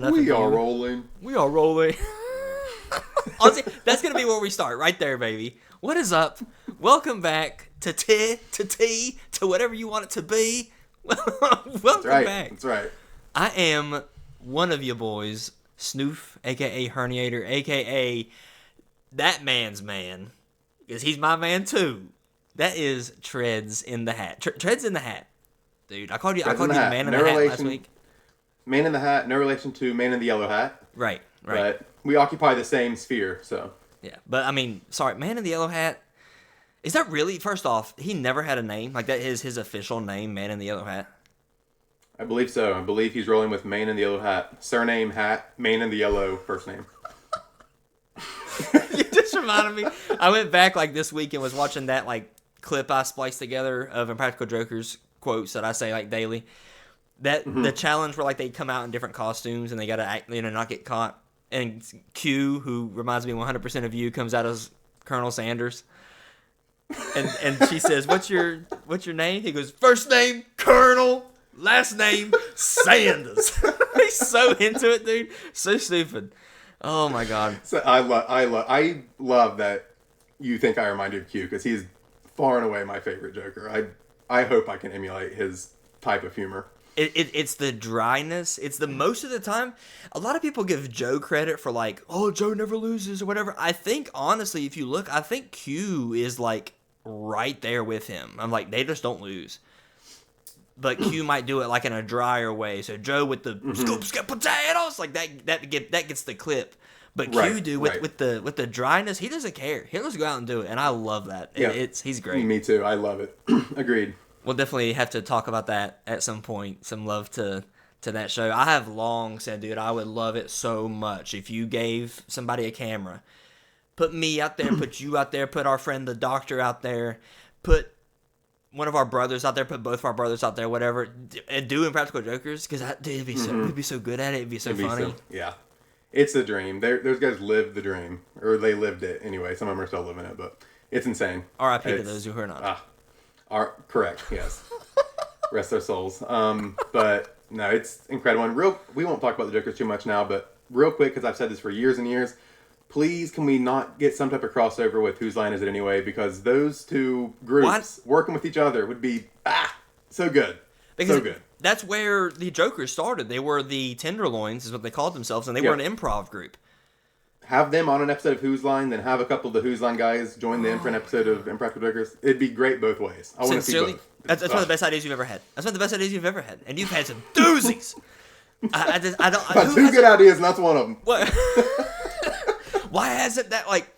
We are rolling. We are rolling. Honestly, that's going to be where we start, right there, baby. What is up? Welcome back to to whatever you want it to be. Welcome back. That's right. I am one of you boys, Snoof, a.k.a. Herniator, a.k.a. that man's man, because he's my man too. That is Treads in the Hat. Treads in the Hat. Dude, I called you the man in the hat last week. Man in the Hat, no relation to Man in the Yellow Hat. Right. But we occupy the same sphere, so. Yeah, but I mean, sorry, Man in the Yellow Hat, is that really, first off, he never had a name? Like, that is his official name, Man in the Yellow Hat? I believe so. I believe he's rolling with Man in the Yellow Hat. Surname, Hat, Man in the Yellow, first name. You just reminded me. I went back, like, this week and was watching that, like, clip I spliced together of Impractical Jokers quotes that I say, like, daily. The challenge where, like, they come out in different costumes and they gotta act, not get caught. And Q, who reminds me 100% of you, comes out as Colonel Sanders. And she says, "What's your name?" He goes, "First name Colonel, last name Sanders." He's so into it, dude. So stupid. Oh my god. So I love that you think I remind you of Q, because he's far and away my favorite Joker. I hope I can emulate his type of humor. It's the dryness. It's the most of the time. A lot of people give Joe credit for, like, oh, Joe never loses or whatever. I think, honestly, if you look, I think Q is, like, right there with him. I'm like, they just don't lose. But Q might do it, like, in a drier way. So Joe with the scoop, potatoes, like, that gets the clip. But Q with the dryness, he doesn't care. He'll just go out and do it, and I love that. Yeah. He's great. Me too. I love it. Agreed. We'll definitely have to talk about that at some point. Some love to that show. I have long said, dude, I would love it so much if you gave somebody a camera. Put me out there, put you out there, put our friend the doctor out there, put one of our brothers out there, put both of our brothers out there, whatever, and do Impractical Jokers, because it'd be so good at it. It'd be so funny. Yeah. It's a dream. Those guys lived the dream. Or they lived it anyway. Some of them are still living it, but it's insane. R.I.P. to those who are not. Correct, yes. Rest their souls. But no, it's incredible. And we won't talk about the Jokers too much now, but real quick, because I've said this for years and years, please can we not get some type of crossover with Whose Line Is It Anyway? Because those two groups working with each other would be so good. Because so good. That's where the Jokers started. They were the Tenderloins, is what they called themselves, and they were an improv group. Have them on an episode of Whose Line, then have a couple of the Whose Line guys join them for an episode of Impractical Jokers. It'd be great both ways. I want to see both. That's one of the best ideas you've ever had. That's one of the best ideas you've ever had. And you've had some doozies. I don't... Two good ideas, and that's one of them. What? Why hasn't that, like...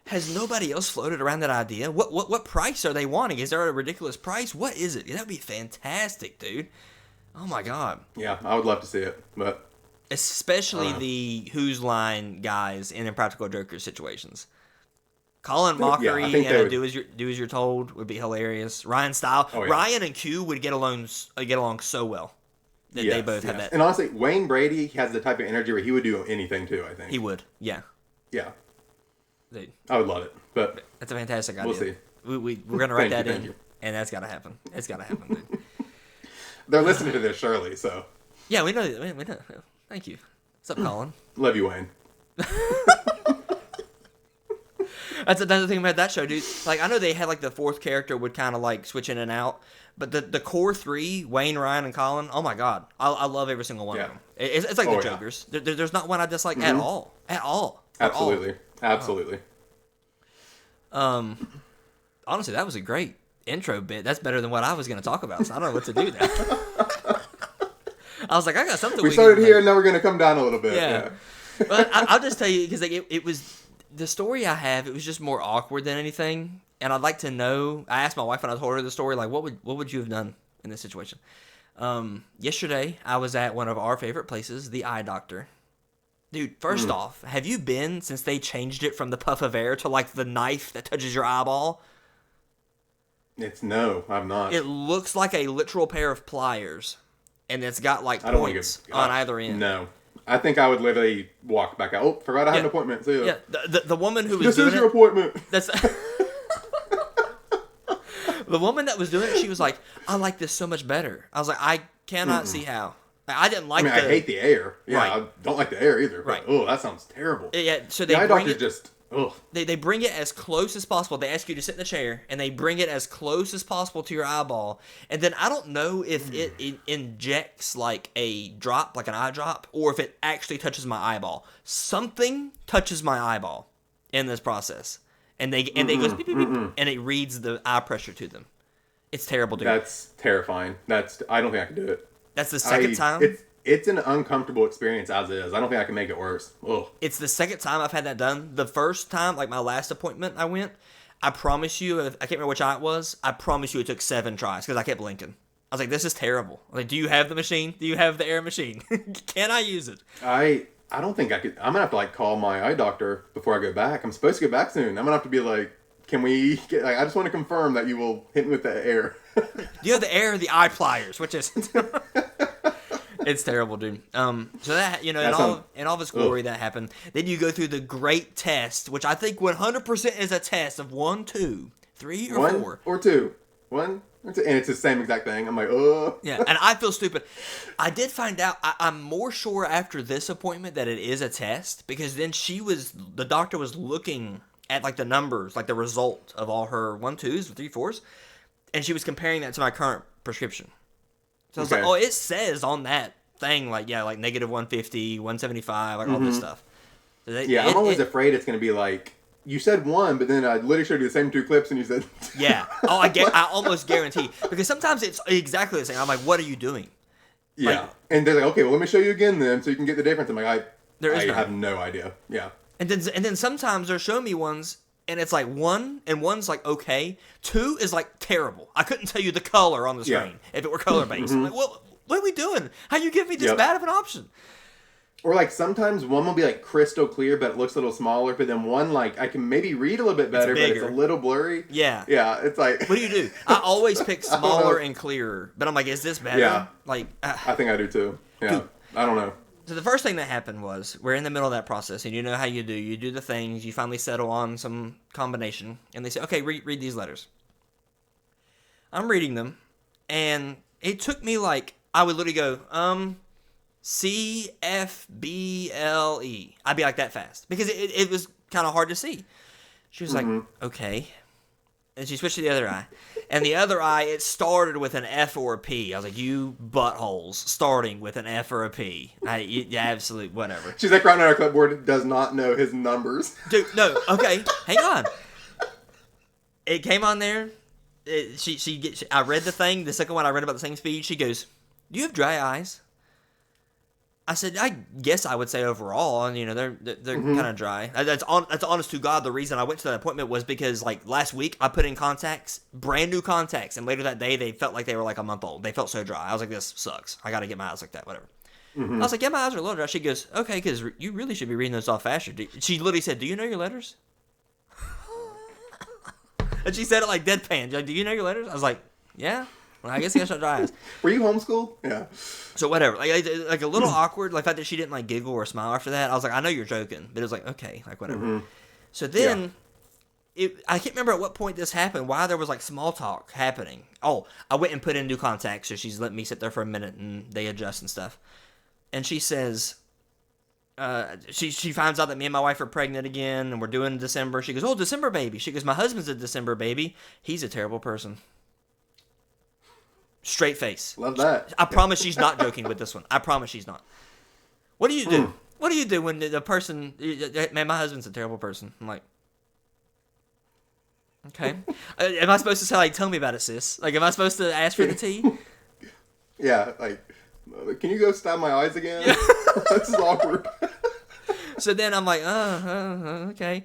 Has nobody else floated around that idea? What price are they wanting? Is there a ridiculous price? What is it? That'd be fantastic, dude. Oh, my God. Yeah, I would love to see it, but... Especially the Whose Line guys in Impractical Jokers situations. Colin Mockery and Do As You're Told would be hilarious. Ryan Style. Oh, yeah. Ryan and Q would get along so well. They both have that. And honestly, Wayne Brady has the type of energy where he would do anything too, I think. He would, yeah. Yeah. Dude. I would love it. But that's a fantastic idea. We'll see. We're going to write that in, and that's got to happen. It's got to happen, dude. They're listening to this, surely, so. Yeah, we know. Thank you. What's up, Colin? Love you, Wayne. That's another thing about that show, dude. Like, I know they had, like, the fourth character would kind of, like, switch in and out. But the core three, Wayne, Ryan, and Colin, oh, my God. I love every single one of them. It's like the Jokers. There's not one I dislike at all. At all. Absolutely. Honestly, that was a great intro bit. That's better than what I was going to talk about, so I don't know what to do now. I was like, I got something. We started here, and now we're going to come down a little bit. Yeah. But I'll just tell you, because like, it was the story I have. It was just more awkward than anything, and I'd like to know. I asked my wife when I told her the story, like, what would you have done in this situation? Yesterday, I was at one of our favorite places, the eye doctor. Dude, first off, have you been since they changed it from the puff of air to like the knife that touches your eyeball? No, I'm not. It looks like a literal pair of pliers. And it's got, like, points on either end. No. I think I would literally walk back out. Oh, forgot I had an appointment. See ya. Yeah, the woman who was doing it... This is your appointment. That's... The woman that was doing it, she was like, I like this so much better. I was like, I cannot see how. I didn't like. I hate the air. Yeah, Right. I don't like the air either. Right. Oh, that sounds terrible. Yeah. So The they eye bring doctor it. just. Oh. They bring it as close as possible. They ask you to sit in the chair, and they bring it as close as possible to your eyeball. And then I don't know if it injects like a drop, like an eye drop, or if it actually touches my eyeball. Something touches my eyeball in this process, and they goes beep, beep, beep, and it reads the eye pressure to them. It's terrible, dude. That's terrifying. I don't think I can do it. That's the second time. It's an uncomfortable experience as is. I don't think I can make it worse. Ugh. It's the second time I've had that done. The first time, like my last appointment I went, I promise you, I can't remember which eye it was, I promise you it took 7 tries because I kept blinking. I was like, this is terrible. I'm like, do you have the machine? Do you have the air machine? Can I use it? I don't think I could. I'm going to have to like call my eye doctor before I go back. I'm supposed to go back soon. I'm going to have to be like, can we get, like, I just want to confirm that you will hit me with the air. Do you have the air or the eye pliers? Which is it? It's terrible, dude. So that, in all of its glory, that happened. Then you go through the great test, which I think 100% is a test of 1, 2, 3, or 4. 1 or 2. 1 or 2. And it's the same exact thing. I'm like, oh. Yeah, and I feel stupid. I did find out, I'm more sure after this appointment that it is a test, because then the doctor was looking at like the numbers, like the result of all her 1, 2s, 3, 4s, and she was comparing that to my current prescription. So I was like, oh, it says on that thing, like, yeah, like negative 150, 175, like all this stuff. So I'm always afraid it's going to be like, you said 1, but then I literally showed you the same 2 clips and you said... Yeah. Oh, I almost guarantee. Because sometimes it's exactly the same. I'm like, what are you doing? Yeah. Like, and they're like, okay, well, let me show you again then so you can get the difference. I'm like, I none. have no idea. Yeah. And then sometimes they're showing me ones, and it's like 1, and 1's like okay. 2 is like terrible. I couldn't tell you the color on the screen if it were color based. I'm like, what are we doing? How you give me this bad of an option? Or like sometimes 1 will be like crystal clear, but it looks a little smaller. But then 1, like I can maybe read a little bit better, but it's a little blurry. Yeah. Yeah. It's like. What do? I always pick smaller and clearer, but I'm like, is this better? Yeah. Like. I think I do too. Yeah. Dude. I don't know. So the first thing that happened was, we're in the middle of that process, and you know how you do. You do the things, you finally settle on some combination, and they say, okay, read these letters. I'm reading them, and it took me like, I would literally go, CFBLE. I'd be like that fast, because it was kind of hard to see. She was like, okay. And she switched to the other eye. And the other eye, it started with an F or a P. I was like, you buttholes, starting with an F or a P. Absolute whatever. She's like, right on our clipboard, does not know his numbers. Dude, no, okay, hang on. It came on there. I read the thing. The second one I read about the same speed. She goes, do you have dry eyes? I said, I guess I would say overall, and they're kind of dry. That's honest to God. The reason I went to that appointment was because like last week I put in contacts, brand new contacts, and later that day they felt like they were like a month old. They felt so dry. I was like, this sucks. I got to get my eyes like that. Whatever. I was like, yeah, my eyes are a little dry. She goes, okay, because you really should be reading those off faster. She literally said, do you know your letters? And she said it like deadpan. She's like, do you know your letters? I was like, yeah. Well, I guess I got dry eyes. Were you homeschooled? Yeah. So whatever, like a little awkward, like the fact that she didn't like giggle or smile after that. I was like, I know you're joking, but it was like, okay, like whatever. So then, I can't remember at what point this happened. Why there was like small talk happening. Oh, I went and put in new contacts, so she's let me sit there for a minute and they adjust and stuff. And she says, she finds out that me and my wife are pregnant again, and we're doing December. She goes, oh, December baby. She goes, my husband's a December baby. He's a terrible person. Straight face. Love that. I promise she's not joking with this one. I promise she's not. What do you do? What do you do when the person, man, my husband's a terrible person. I'm like, okay. Am I supposed to say, like, tell me about it, sis? Like, am I supposed to ask for the tea? Yeah, like, can you go stab my eyes again? Yeah. This is awkward. So then I'm like, okay.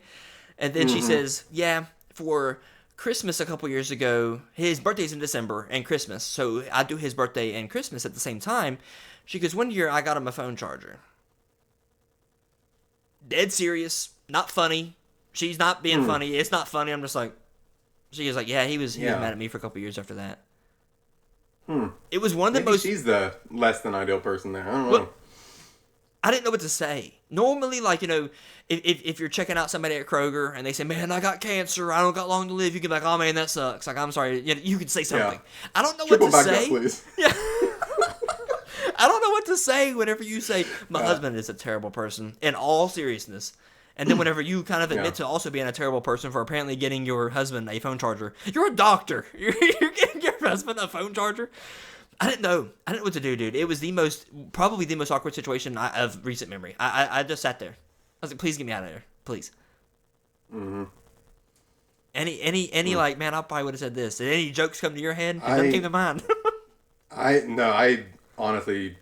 And then she says, yeah, for Christmas a couple years ago, his birthday's in December and Christmas, so I do his birthday and Christmas at the same time. She goes, one year I got him a phone charger. Dead serious, not funny. She's not being funny. It's not funny. I'm just like, she was like, yeah, he was mad at me for a couple years after that. It was one of the Maybe most. She's the less than ideal person there. I don't know. I didn't know what to say. Normally, like, if you're checking out somebody at Kroger and they say, man, I got cancer, I don't got long to live, you can be like, oh, man, that sucks. Like, I'm sorry. You could say something. I don't know what to say. Up, please. Yeah. I don't know what to say whenever you say my husband is a terrible person in all seriousness. And then whenever you kind of admit to also being a terrible person for apparently getting your husband a phone charger. You're a doctor. You're getting your husband a phone charger? I didn't know what to do, dude. It was probably the most awkward situation of recent memory. I just sat there. I was like, please get me out of there. Please. Mm-hmm. Any like, man, I probably would have said this. Did any jokes come to your head? None came to mind. I honestly,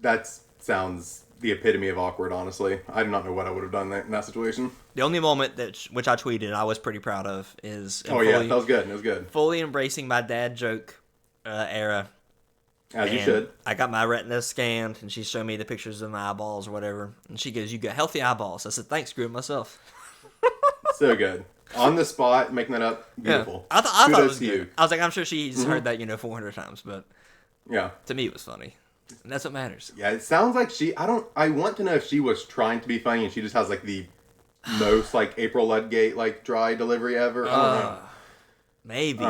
that sounds the epitome of awkward, honestly. I do not know what I would have done in that situation. The only moment which I tweeted and I was pretty proud of is... that was good. It was good. Fully embracing my dad joke era. As you should. I got my retina scanned, and she showed me the pictures of my eyeballs or whatever. And she goes, you got healthy eyeballs. I said, thanks, screw it myself. So good. On the spot, making that up. Beautiful. Yeah. I thought it was good. I was like, I'm sure she's heard that 400 times, but to me it was funny. And that's what matters. Yeah, it sounds like I want to know if she was trying to be funny and she just has like the most like April Ludgate like dry delivery ever. I don't know. Maybe.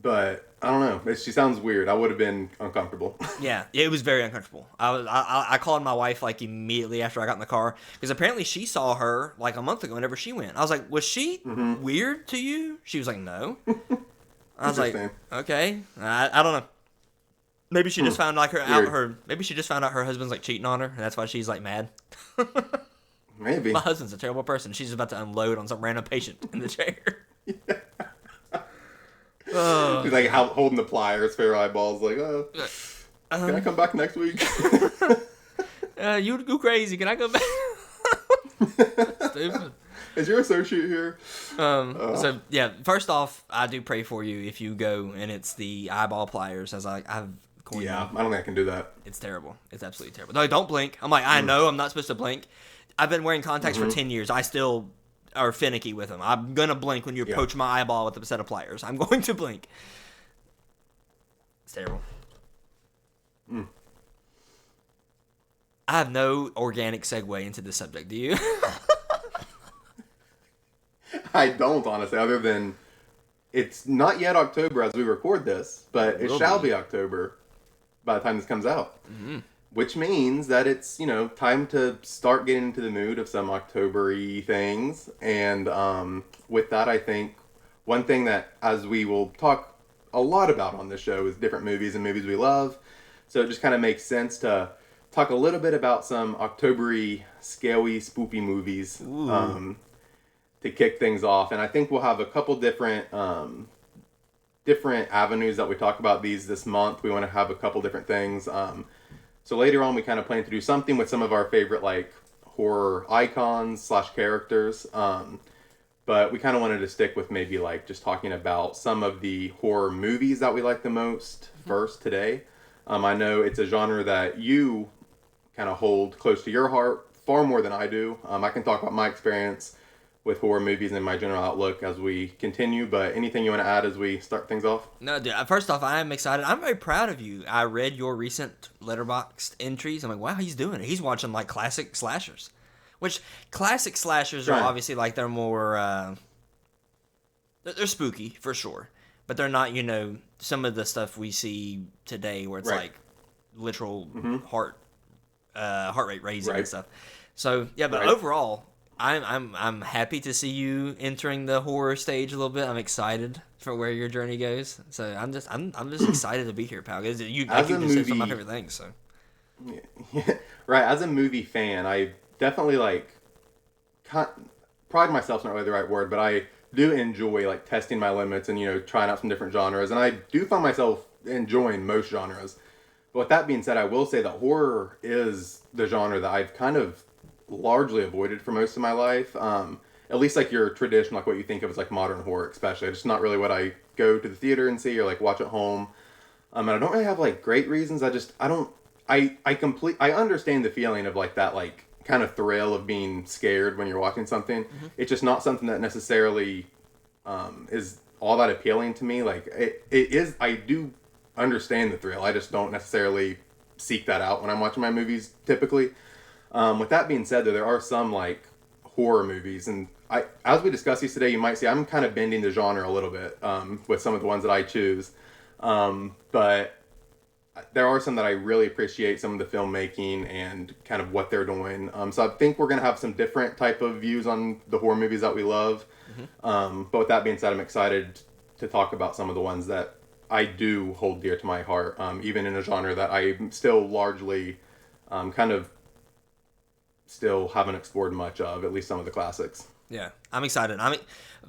But I don't know. She sounds weird. I would have been uncomfortable. Yeah, it was very uncomfortable. I called my wife like immediately after I got in the car because apparently she saw her like a month ago whenever she went. I was like, was she weird to you? She was like, no. I was like, okay, I don't know. Maybe she just found like maybe she just found out her husband's like cheating on her, and that's why she's like mad. Maybe. My husband's a terrible person. She's about to unload on some random patient in the chair. She's like holding the pliers for her eyeballs, like, can I come back next week? You go crazy. Can I go back? Stupid. Is your associate here? So yeah, first off, I do pray for you if you go and it's the eyeball pliers, as I've coined them. I don't think I can do that. It's terrible. It's absolutely terrible. No, don't blink. I'm like, I know I'm not supposed to blink. I've been wearing contacts for 10 years. I still are finicky with them. I'm gonna blink when you approach my eyeball with a set of pliers. I'm going to blink. It's terrible. I have no organic segue into this subject. Do you? I don't, honestly, other than it's not yet October as we record this, but it shall be October by the time this comes out. Mm-hmm. Which means that it's, time to start getting into the mood of some October-y things. And with that, I think one thing that, as we will talk a lot about on this show, is different movies and movies we love. So it just kind of makes sense to talk a little bit about some October-y, scary, spoopy movies to kick things off. And I think we'll have a couple different avenues that we talk about this month. We want to have a couple different things. So later on, we kind of plan to do something with some of our favorite like horror icons / characters. But we kind of wanted to stick with maybe like just talking about some of the horror movies that we like the most first today. I know it's a genre that you kind of hold close to your heart far more than I do. I can talk about my experience with horror movies and my general outlook as we continue, but anything you want to add as we start things off? No, dude, first off, I am excited. I'm very proud of you. I read your recent Letterboxd entries. I'm like, wow, he's doing it. He's watching like classic slashers, which classic slashers are obviously like they're more, they're spooky for sure, but they're not, some of the stuff we see today where it's like literal heart rate raising and stuff. So yeah, but overall, I'm happy to see you entering the horror stage a little bit. I'm excited for where your journey goes. So I'm just excited to be here, pal. Because you just said some of my favorite things. So right, as a movie fan, I definitely pride myself's not really the right word, but I do enjoy like testing my limits and trying out some different genres, and I do find myself enjoying most genres. But with that being said, I will say that horror is the genre that I've kind of largely avoided for most of my life. At least like your traditional, like what you think of as like modern horror, especially. It's not really what I go to the theater and see or like watch at home. And I don't really have like great reasons. I understand the feeling of like that like kind of thrill of being scared when you're watching something. Mm-hmm. It's just not something that necessarily is all that appealing to me. Like it is, I do understand the thrill. I just don't necessarily seek that out when I'm watching my movies typically. With that being said, though, there are some like horror movies, and as we discuss these today, you might see I'm kind of bending the genre a little bit with some of the ones that I choose. But there are some that I really appreciate, some of the filmmaking and kind of what they're doing. So I think we're going to have some different type of views on the horror movies that we love. But with that being said, I'm excited to talk about some of the ones that I do hold dear to my heart, even in a genre that I'm still largely kind of still haven't explored much of, at least some of the classics. Yeah, I'm excited. I mean,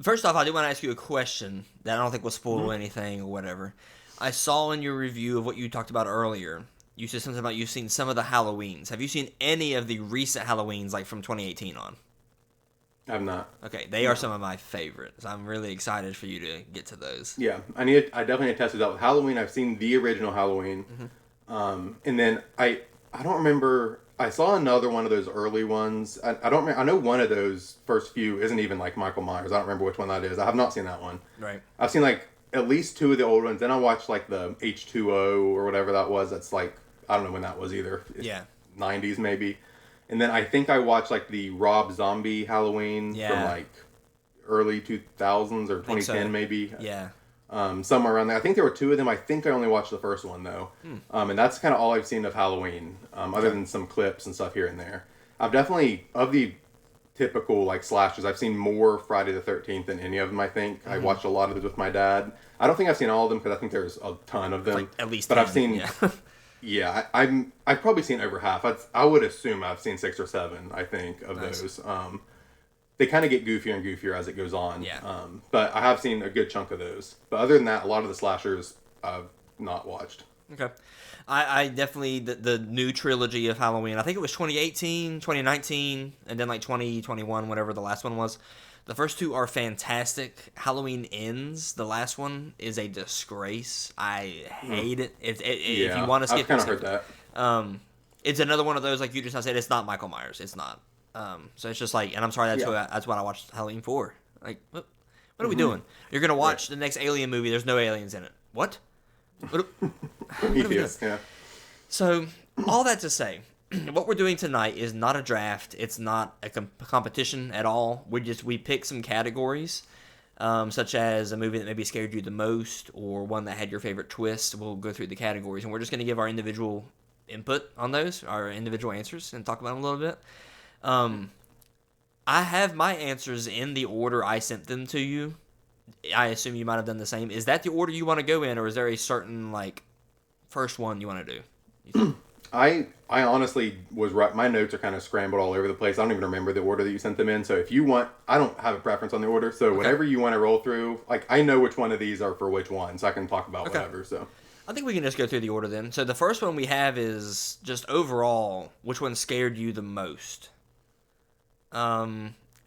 first off, I do want to ask you a question that I don't think will spoil anything or whatever. I saw in your review of what you talked about earlier, you said something about you've seen some of the Halloweens. Have you seen any of the recent Halloweens, like from 2018 on? I'm not. Okay, they are some of my favorites. I'm really excited for you to get to those. Yeah, I definitely need to test it out with Halloween. I've seen the original Halloween, and then I don't remember. I saw another one of those early ones. I don't. I know one of those first few isn't even like Michael Myers. I don't remember which one that is. I have not seen that one. Right. I've seen like at least two of the old ones. Then I watched like the H2O or whatever that was. That's like I don't know when that was either. Yeah. 90s maybe. And then I think I watched like the Rob Zombie Halloween from like early 2000s or 2010 maybe. Yeah. Somewhere around there. I think there were two of them. I think I only watched the first one though. And that's kind of all I've seen of Halloween, other than some clips and stuff here and there. I've definitely, of the typical like slashers, I've seen more Friday the 13th than any of them, I think. I watched a lot of those with my dad. I don't think I've seen all of them because I think there's a ton of them. Like at least but 10, I've seen... Yeah, I've probably seen over half. I would assume I've seen 6 or 7. I think of those. They kind of get goofier and goofier as it goes on. Yeah. But I have seen a good chunk of those. But other than that, a lot of the slashers I've not watched. Okay. I definitely the new trilogy of Halloween. I think it was 2018, 2019, and then like 2021, whatever the last one was. The first two are fantastic. Halloween Ends, the last one, is a disgrace. I hate it. If you want to skip it, I've kind of heard that. It's another one of those, like you just said, it's not Michael Myers. It's not. So it's just like, and I'm sorry, that's what I watched Halloween for. Like, what are we doing? You're going to watch the next Alien movie. There's no aliens in it. What? What are we doing? Yeah. So, all that to say, what we're doing tonight is not a draft. It's not a competition at all. We pick some categories, such as a movie that maybe scared you the most, or one that had your favorite twist. We'll go through the categories, and we're just going to give our individual input on those, our individual answers, and talk about them a little bit. I have my answers in the order I sent them to you. I assume you might have done the same. Is that the order you want to go in, or is there a certain like first one you want to do? I honestly was right. My notes are kind of scrambled all over the place. I don't even remember the order that you sent them in. So if you want, I don't have a preference on the order. So whatever you want to roll through, like I know which one of these are for which one, so I can talk about whatever. So I think we can just go through the order then. So the first one we have is just overall, which one scared you the most?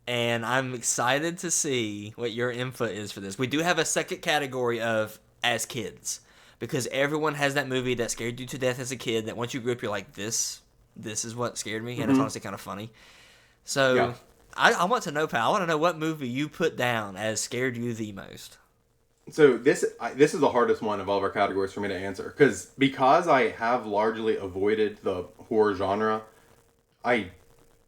And I'm excited to see what your input is for this. We do have a second category of as kids, because everyone has that movie that scared you to death as a kid that once you grew up, you're like, this is what scared me, and it's honestly kind of funny. So I want to know, pal, I want to know what movie you put down as scared you the most. So this is the hardest one of all of our categories for me to answer, because I have largely avoided the horror genre.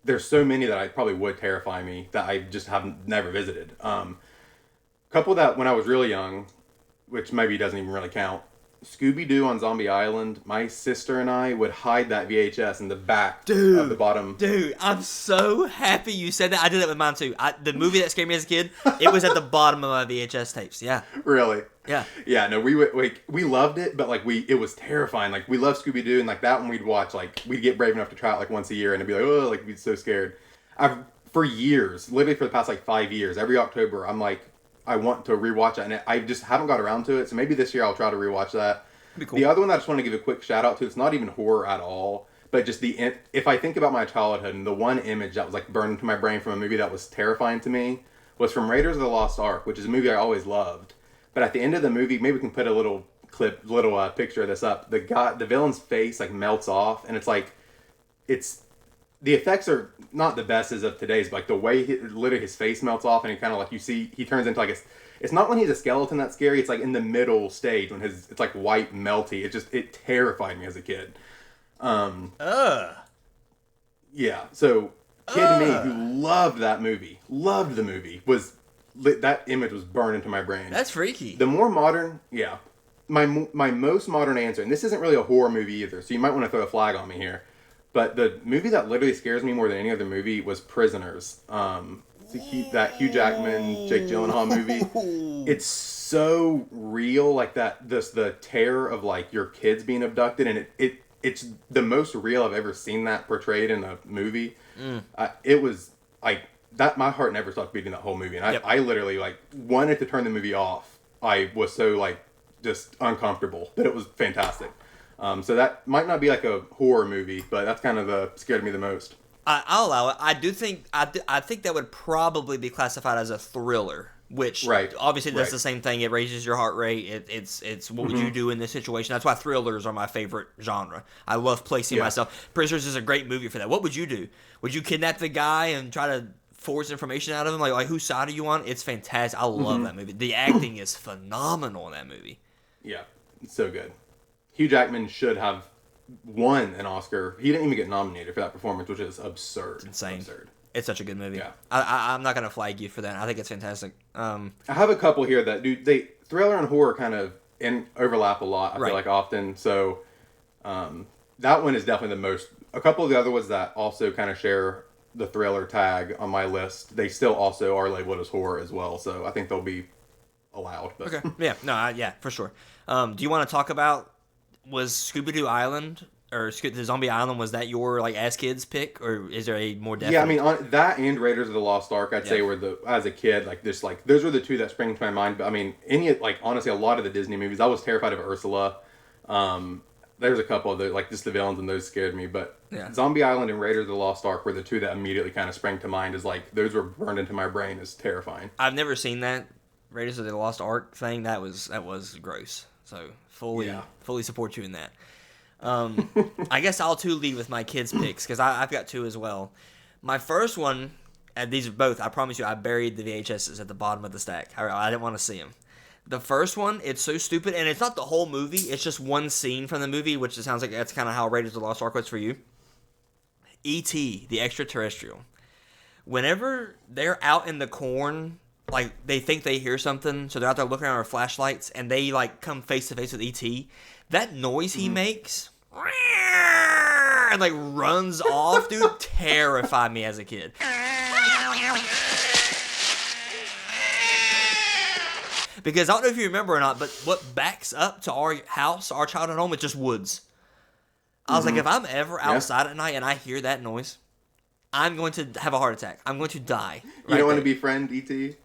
There's so many that I probably would terrify me that I just have never visited. Couple that when I was really young, which maybe doesn't even really count. Scooby-Doo on Zombie Island, my sister and I would hide that VHS in the back of the bottom. Dude, I'm so happy you said that. I did that with mine too. The movie that scared me as a kid, it was at the bottom of my VHS tapes. Yeah. Really? Yeah. Yeah, no, we loved it, but it was terrifying. Like we loved Scooby-Doo, and like that one we'd watch, like we'd get brave enough to try it like once a year, and it'd be like, oh, like we'd be so scared. For years, literally for the past like 5 years, every October I'm like, I want to rewatch it, and I just haven't got around to it. So maybe this year I'll try to rewatch that. Be cool. The other one that I just want to give a quick shout out to, it's not even horror at all, but just if I think about my childhood, and the one image that was like burned into my brain from a movie that was terrifying to me was from Raiders of the Lost Ark, which is a movie I always loved. But at the end of the movie, maybe we can put a little picture of this up. The villain's face like melts off, and the effects are not the best as of today's, but like the way literally his face melts off, and he kind of like he turns into like it's not when he's a skeleton that's scary. It's like in the middle stage when it's like white melty. It terrified me as a kid. Yeah. So kid me who loved that movie, loved the movie, that image was burned into my brain. That's freaky. The more modern, yeah. my most modern answer, and this isn't really a horror movie either, so you might want to throw a flag on me here. But the movie that literally scares me more than any other movie was Prisoners. That Hugh Jackman, Jake Gyllenhaal movie. It's so real, like that. The terror of like your kids being abducted, and it's the most real I've ever seen that portrayed in a movie. It was like that. My heart never stopped beating that whole movie, and I literally like wanted to turn the movie off. I was so like just uncomfortable, but it was fantastic. So that might not be like a horror movie, but that's kind of scared me the most. I'll allow it. I do think I think that would probably be classified as a thriller, which obviously does the same thing. It raises your heart rate. It's what would you do in this situation? That's why thrillers are my favorite genre. I love placing myself. Prisoners is a great movie for that. What would you do? Would you kidnap the guy and try to force information out of him? Like whose side are you on? It's fantastic. I love that movie. The acting is phenomenal in that movie. Yeah, it's so good. Hugh Jackman should have won an Oscar. He didn't even get nominated for that performance, which is absurd. It's insane. Absurd. It's such a good movie. Yeah. I'm not gonna flag you for that. I think it's fantastic. I have a couple here that thriller and horror kind of overlap a lot. I feel like often. So that one is definitely the most. A couple of the other ones that also kind of share the thriller tag on my list, they still also are labeled as horror as well. So I think they'll be allowed. But. Okay. Yeah. No. Yeah. For sure. Do you want to talk about? Was Scooby-Doo Island or the Zombie Island, was that your like as kids pick, or is there a more definite? Yeah, I mean on that and Raiders of the Lost Ark, I'd say were as a kid like this like those were the two that spring to my mind. But I mean honestly a lot of the Disney movies, I was terrified of Ursula. There's a couple of the like just the villains and those scared me, but Zombie Island and Raiders of the Lost Ark were the two that immediately kind of sprang to mind as like those were burned into my brain as terrifying. I've never seen that Raiders of the Lost Ark thing. That was gross. So fully support you in that. I guess I'll too lead with my kids' picks because I've got two as well. My first one, and these are both, I promise you, I buried the VHSs at the bottom of the stack. I didn't want to see them. The first one, it's so stupid, and it's not the whole movie. It's just one scene from the movie, which it sounds like that's kind of how Raiders of the Lost Ark was for you. E.T., the extraterrestrial. Whenever they're out in the corn, like they think they hear something, so they're out there looking around with flashlights, and they like come face to face with E.T. That noise he makes, and like runs off, dude, terrified me as a kid. Because I don't know if you remember or not, but what backs up to our house, our childhood home, is just woods. I was like, if I'm ever outside at night and I hear that noise, I'm going to have a heart attack. I'm going to die. You don't want to befriend E.T.?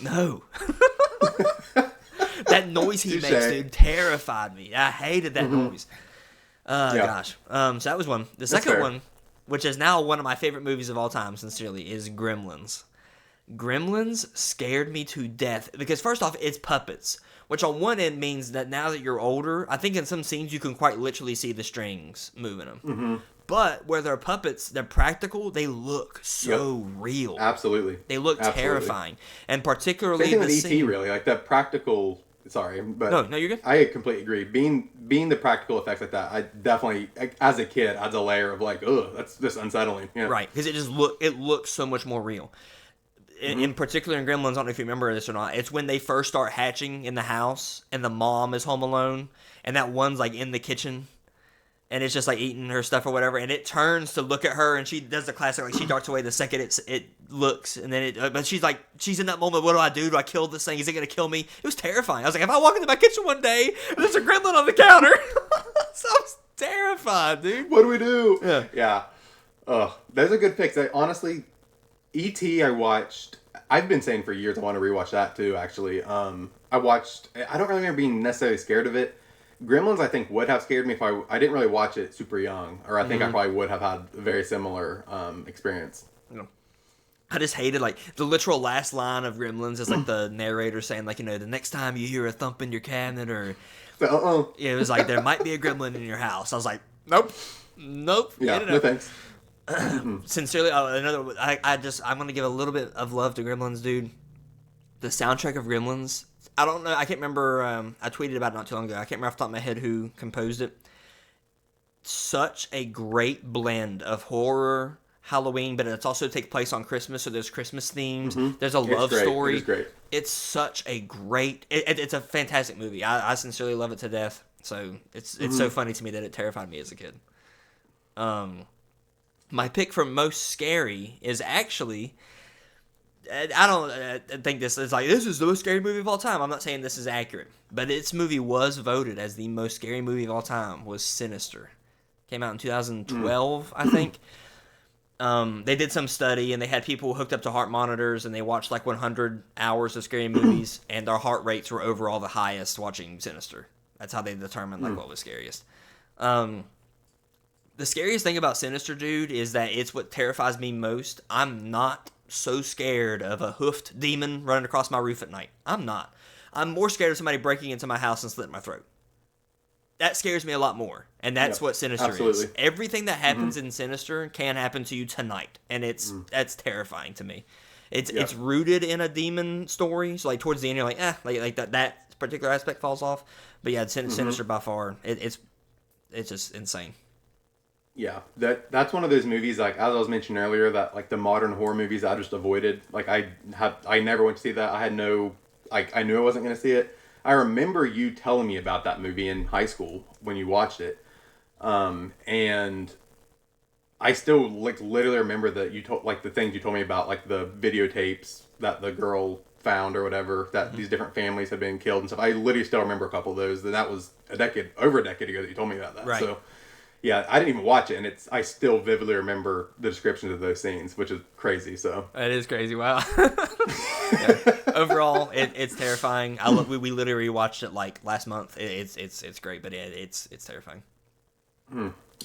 No. That noise he makes, dude, terrified me. I hated that noise. Gosh. So that was one. The second one, which is now one of my favorite movies of all time, sincerely, is Gremlins. Gremlins scared me to death because first off, it's puppets, which on one end means that now that you're older, I think in some scenes you can quite literally see the strings moving them. Mm-hmm. But where they're puppets, they're practical. They look so real. Absolutely. They look terrifying, and particularly same thing with E.T. Really, like that practical. Sorry, but no, you're good. I completely agree. Being the practical effects like that, I definitely, as a kid, adds a layer of like, ugh, that's just unsettling. Yeah. Right, because it looks so much more real. In particular in Gremlins, I don't know if you remember this or not, it's when they first start hatching in the house and the mom is home alone and that one's like in the kitchen and it's just like eating her stuff or whatever, and it turns to look at her and she does the classic, like she darts away the second it looks, and then but she's in that moment, what do I do? Do I kill this thing? Is it going to kill me? It was terrifying. I was like, if I walk into my kitchen one day and there's a gremlin on the counter, so I was terrified, dude. What do we do? Yeah. Those are good picks. Honestly, E.T. I've been saying for years I want to rewatch that too, actually. I don't really remember being necessarily scared of it. Gremlins, I think, would have scared me if I didn't really watch it super young, or I think I probably would have had a very similar experience. I just hated, like, the literal last line of Gremlins is like the narrator saying, like, the next time you hear a thump in your cabinet, or it was like, there might be a gremlin in your house. I was like, nope. Yeah, no thanks. Sincerely, I'm going to give a little bit of love to Gremlins, dude. The soundtrack of Gremlins, I don't know, I can't remember, I tweeted about it not too long ago. I can't remember off the top of my head who composed it. Such a great blend of horror, Halloween, but it's also take place on Christmas, so there's Christmas themes. Mm-hmm. There's a love story. It is great. It's such a great. It's a fantastic movie. I sincerely love it to death. So it's so funny to me that it terrified me as a kid. My pick for most scary is actually. I don't think this is this is the most scary movie of all time. I'm not saying this is accurate, but this movie was voted as the most scary movie of all time. Was Sinister. Came out in 2012, I think. They did some study, and they had people hooked up to heart monitors, and they watched 100 hours of scary movies, and their heart rates were overall the highest watching Sinister. That's how they determined what was scariest. The scariest thing about Sinister, dude, is that it's what terrifies me most. I'm not so scared of a hoofed demon running across my roof at night. I'm not. I'm more scared of somebody breaking into my house and slitting my throat. That scares me a lot more, and that's what Sinister is. Everything that happens in Sinister can happen to you tonight, and that's terrifying to me. It's rooted in a demon story, so towards the end you're that particular aspect falls off. But yeah, Sinister by far, it's just insane. Yeah, that's one of those movies, as I was mentioning earlier, that the modern horror movies I just avoided. I never went to see that. I had no, I knew I wasn't going to see it. I remember you telling me about that movie in high school when you watched it, and I still literally remember that you told the things you told me about the videotapes that the girl found or whatever, that these different families had been killed and stuff. I literally still remember a couple of those. And that was over a decade ago that you told me about that. Right. So yeah, I didn't even watch it, and I still vividly remember the descriptions of those scenes, which is crazy. So it is crazy. Wow. Overall, it's terrifying. We literally watched it last month. It's great, but it's terrifying.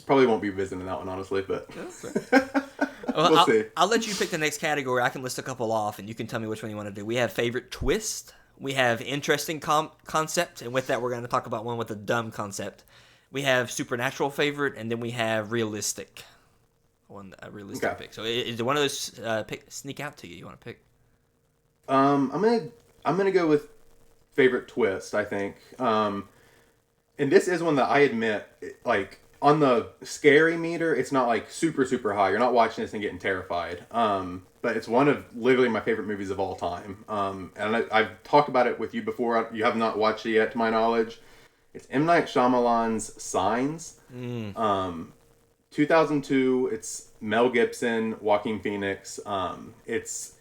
Probably won't be visiting that one, honestly, but we'll see. I'll let you pick the next category. I can list a couple off, and you can tell me which one you want to do. We have favorite twist. We have interesting concept, and with that, we're going to talk about one with a dumb concept. We have supernatural favorite, and then we have realistic. A realistic pick. So is one of those sneak out to you? You want to pick? I'm gonna go with favorite twist. I think, and this is one that I admit, on the scary meter, it's not super super high. You're not watching this and getting terrified. But it's one of literally my favorite movies of all time. And I've talked about it with you before. You have not watched it yet, to my knowledge. It's M. Night Shyamalan's Signs. 2002. It's Mel Gibson, Joaquin Phoenix. It's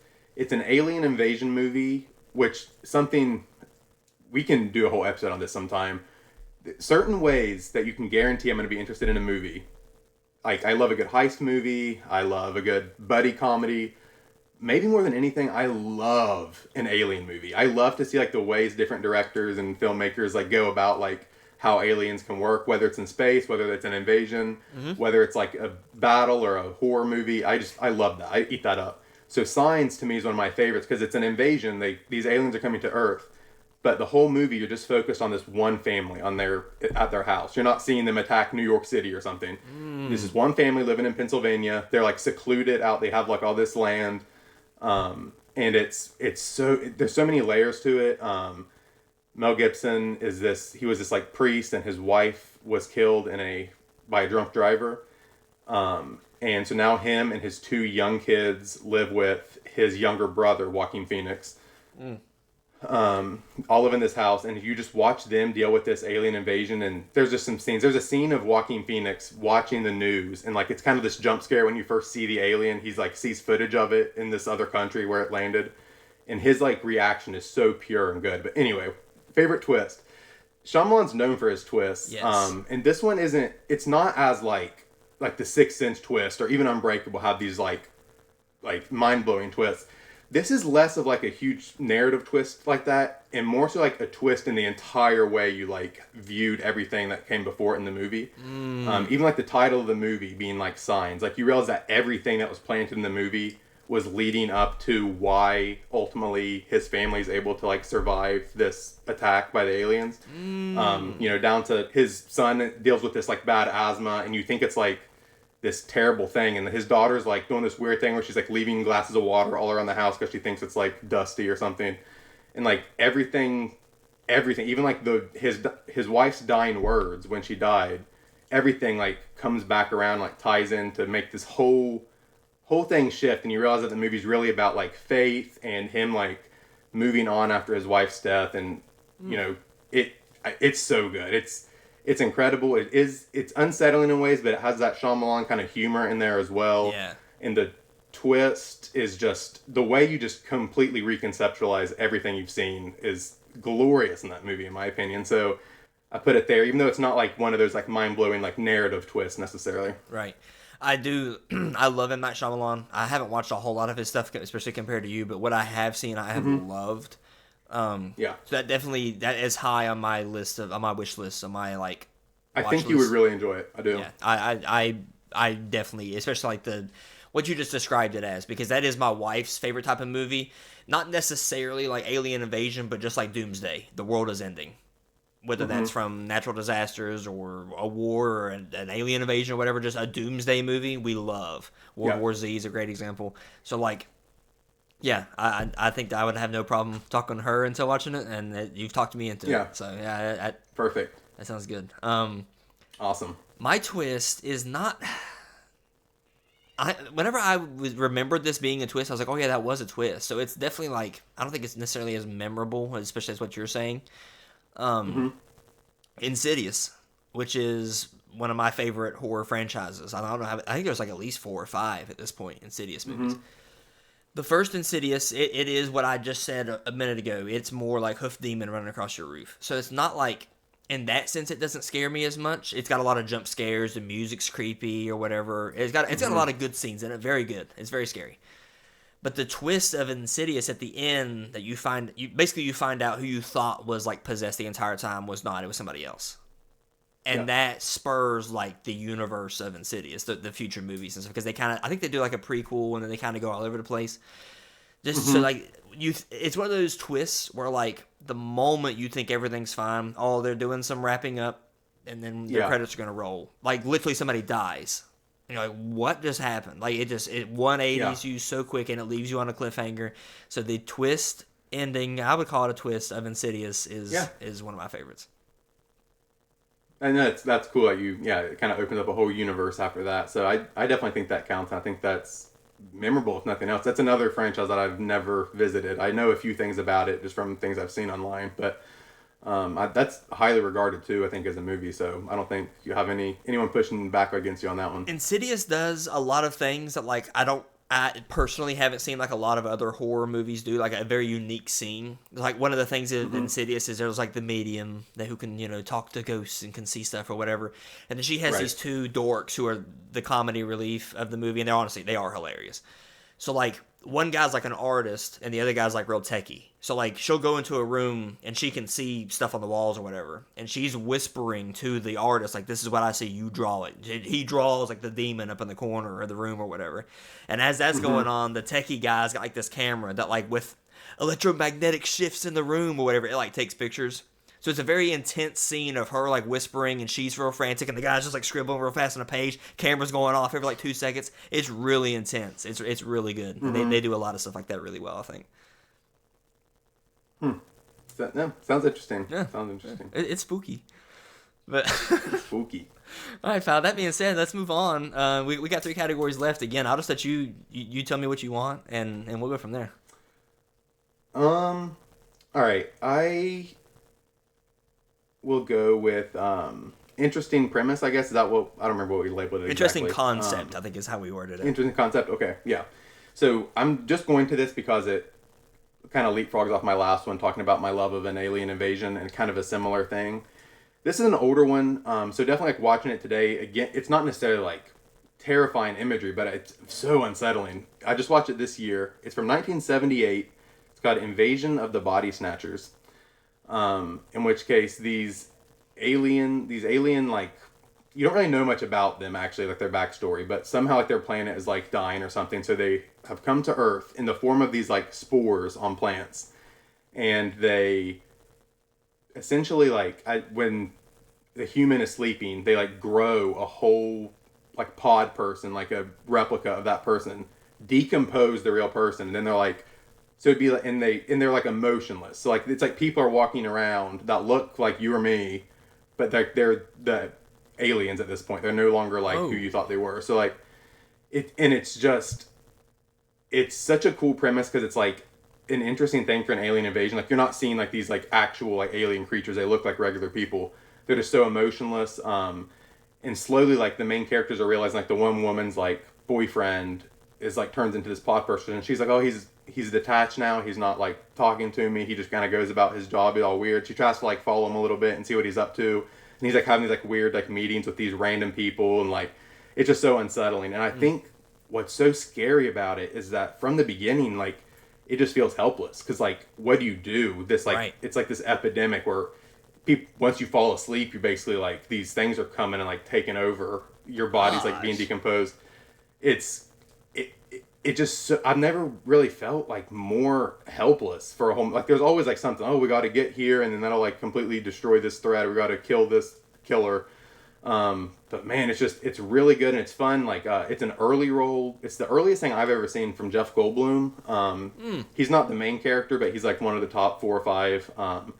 an alien invasion movie, which something we can do a whole episode on this sometime. Certain ways that you can guarantee I'm going to be interested in a movie. I love a good heist movie. I love a good buddy comedy. Maybe more than anything, I love an alien movie. I love to see the ways different directors and filmmakers go about how aliens can work, whether it's in space, whether it's an invasion, whether it's a battle or a horror movie. I love that. I eat that up. So Signs to me is one of my favorites because it's an invasion. These aliens are coming to Earth, but the whole movie you're just focused on this one family at their house. You're not seeing them attack New York City or something. This is one family living in Pennsylvania. They're secluded out. They have all this land. And there's so many layers to it. Mel Gibson was this priest, and his wife was killed by a drunk driver. And so now him and his two young kids live with his younger brother, Joaquin Phoenix. All live in this house, and you just watch them deal with this alien invasion. And there's just some scenes. There's a scene of Joaquin Phoenix watching the news, and it's kind of this jump scare when you first see the alien. He's sees footage of it in this other country where it landed, and his reaction is so pure and good. But anyway, favorite twist. Shyamalan's known for his twists. Yes. And this one isn't. It's not as the Sixth Sense twist or even Unbreakable have these mind blowing twists. This is less of a huge narrative twist like that, and more so a twist in the entire way you viewed everything that came before it in the movie. Even the title of the movie being Signs, you realize that everything that was planted in the movie was leading up to why ultimately his family is able to survive this attack by the aliens. Down to his son deals with this bad asthma, and you think it's this terrible thing, and his daughter's doing this weird thing where she's leaving glasses of water all around the house because she thinks it's dusty or something, and everything, even his wife's dying words when she died, everything comes back around, ties in to make this whole whole thing shift, and you realize that the movie's really about like faith and him like moving on after his wife's death, and you know, it's so good. It's incredible. It's unsettling in ways, but it has that Shyamalan kind of humor in there as well. Yeah. And the twist is just the way you just completely reconceptualize everything you've seen is glorious in that movie, in my opinion. So I put it there, even though it's not like one of those like mind blowing like narrative twists necessarily. Right. I do. I love M. Night Shyamalan. I haven't watched a whole lot of his stuff, especially compared to you, but what I have seen, I have loved. Yeah. So that is high on my on my wish list, on my like. I think you would really enjoy it. I do. Yeah. I definitely, especially like what you just described it as, because that is my wife's favorite type of movie. Not necessarily like alien invasion, but just like Doomsday. The world is ending. Whether that's from natural disasters or a war or an alien invasion or whatever, just a doomsday movie, we love. World War Z is a great example. So, like, yeah, I think I would have no problem talking to her into watching it, and you've talked me into it. So, yeah. Perfect. That sounds good. Awesome. My twist is not... whenever I remembered this being a twist, I was like, oh, yeah, that was a twist. So, it's definitely, like, I don't think it's necessarily as memorable, especially as what you're saying. Insidious, which is one of my favorite horror franchises. I don't know I think there's like at least 4 or 5 at this point Insidious movies. The first Insidious, it is what I just said a minute ago. It's more like Hoof Demon running across your roof. So it's not like, in that sense, it doesn't scare me as much. It's got a lot of jump scares. The music's creepy or whatever. It's got a lot of good scenes in it. Very good. It's very scary. But the twist of Insidious at the end, that you find out who you thought was like possessed the entire time was not. It was somebody else. And that spurs like the universe of Insidious, the future movies and stuff, because I think they do like a prequel and then they kind of go all over the place. Just so like it's one of those twists where like the moment you think everything's fine, oh, they're doing some wrapping up, and then the credits are gonna roll. Like literally somebody dies. And you're like, what just happened? Like, it 180s you so quick, and it leaves you on a cliffhanger. So the twist ending, I would call it a twist, of Insidious is one of my favorites. And that's cool. Like it kind of opens up a whole universe after that. So I definitely think that counts. I think that's memorable, if nothing else. That's another franchise that I've never visited. I know a few things about it just from things I've seen online, but that's highly regarded too, I think, as a movie. So I don't think you have anyone pushing back against you on that one. Insidious does a lot of things that like I personally haven't seen like a lot of other horror movies do, like a very unique scene. Like one of the things in Insidious is there's like the medium who can talk to ghosts and can see stuff or whatever, and then she has these 2 dorks who are the comedy relief of the movie, and they are hilarious. So like one guy's like an artist and the other guy's like real techie. So like she'll go into a room and she can see stuff on the walls or whatever, and she's whispering to the artist like, this is what I see, you draw it. He draws like the demon up in the corner of the room or whatever. And as that's going on, the techie guy's got like this camera that like with electromagnetic shifts in the room or whatever, it like takes pictures. So it's a very intense scene of her like whispering and she's real frantic and the guy's just like scribbling real fast on a page. Camera's going off every like 2 seconds. It's really intense. It's really good. They do a lot of stuff like that really well, I think. Sounds interesting. Yeah. Sounds interesting. It's spooky. But Spooky. All right, pal. That being said, let's move on. We got 3 categories left. Again, I'll just let you tell me what you want and we'll go from there. All right. I will go with interesting premise, I guess. Is that what... I don't remember what we labeled it Interesting exactly. concept, I think is how we worded it. Interesting concept. Okay, yeah. So I'm just going to this because it kind of leapfrogs off my last one, talking about my love of an alien invasion and kind of a similar thing. This is an older one, so definitely like watching it today, again, it's not necessarily like terrifying imagery, but it's so unsettling. I just watched it this year. It's from 1978. It's called Invasion of the Body Snatchers. In which case these alien like, you don't really know much about them actually, like their backstory, but somehow like their planet is like dying or something, so they have come to Earth in the form of these like spores on plants, and they essentially like when the human is sleeping, they like grow a whole like pod person, like a replica of that person, decompose the real person, and then they're like, so it'd be like, and they're like emotionless. So like it's like people are walking around that look like you or me, but they're the aliens at this point. They're no longer like who you thought they were. So like it's just it's such a cool premise because it's like an interesting thing for an alien invasion. Like you're not seeing like these like actual like alien creatures. They look like regular people. They're just so emotionless. And slowly like the main characters are realizing like the one woman's like boyfriend is like turns into this plot person, and she's like, oh, he's detached now. He's not like talking to me. He just kind of goes about his job. It's all weird. She tries to like follow him a little bit and see what he's up to, and he's like having these like weird like meetings with these random people, and like it's just so unsettling. And I think what's so scary about it is that from the beginning, like it just feels helpless because like what do you do? This like Right. it's like this epidemic where people once you fall asleep, you're basically like these things are coming and like taking over your body's like being Gosh. decomposed. It's it just I've never really felt like more helpless for a whole like there's always like something, oh, we got to get here and then that'll like completely destroy this threat, we got to kill this killer. But man, it's really good and it's fun. Like it's an early role. It's the earliest thing I've ever seen from Jeff Goldblum. He's not the main character, but he's like one of the top 4 or 5.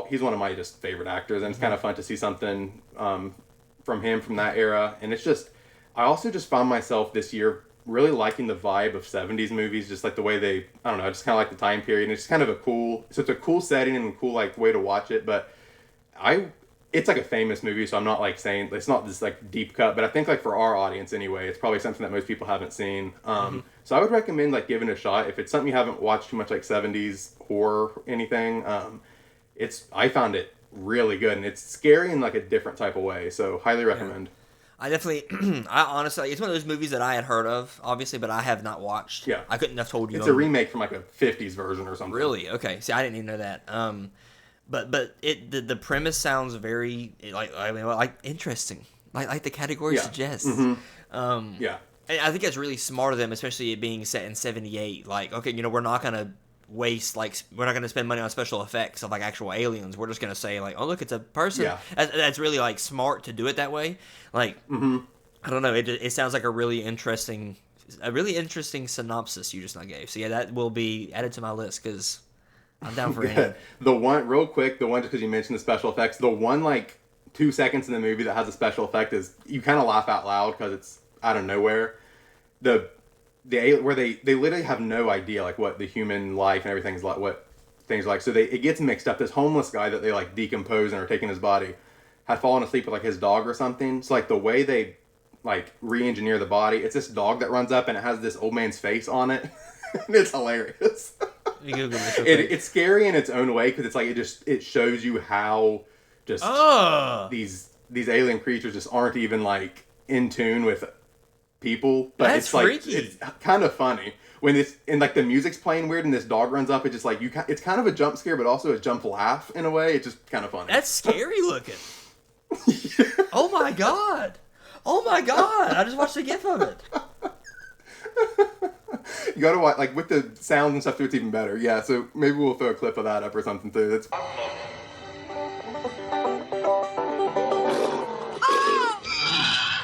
He's one of my just favorite actors, and it's kind of fun to see something from him from that era. And it's just I also just found myself this year really liking the vibe of 70s movies, just like the way they, I don't know, I just kind of like the time period. And it's just kind of so it's a cool setting and a cool like way to watch it. But it's like a famous movie, so I'm not like saying it's not this like deep cut, but I think like for our audience anyway, it's probably something that most people haven't seen. So I would recommend like giving it a shot if it's something you haven't watched too much like 70s horror or anything. I found it really good and it's scary in like a different type of way. So highly recommend. I definitely, I honestly, it's one of those movies that I had heard of, obviously, but I have not watched. Yeah. I couldn't have told you. It's a remake from like a 50s version or something. Really? Okay. See, I didn't even know that. But the premise sounds very like interesting, like the category suggests. Yeah. And I think it's really smart of them, especially it being set in '78. Like, okay, we're not gonna waste we're not gonna spend money on special effects of like actual aliens. We're just gonna say like, oh look, it's a person. Yeah. That's really like smart to do it that way. Like, I don't know. It sounds like a really interesting synopsis you just now gave. So yeah, that will be added to my list because I'm down for any. The one, real quick, just because you mentioned the special effects, the one like 2 seconds in the movie that has a special effect is you kind of laugh out loud because it's out of nowhere. Where they literally have no idea like what the human life and everything's like, what things are like. So it gets mixed up. This homeless guy that they like decompose and are taking his body had fallen asleep with like his dog or something. So like the way they like re-engineer the body, it's this dog that runs up and it has this old man's face on it. And it's hilarious. It's scary in its own way because it's like it shows you how just these alien creatures just aren't even like in tune with people. But That's it's like freaky. it's kind of funny when it's and like the music's playing weird and this dog runs up. It's just like it's kind of a jump scare, but also a jump laugh in a way. It's just kind of funny. That's scary looking. Oh my god! Oh my god! I just watched a GIF of it. You gotta watch like with the sounds and stuff too. It's even better. Yeah. So maybe we'll throw a clip of that up or something too. It's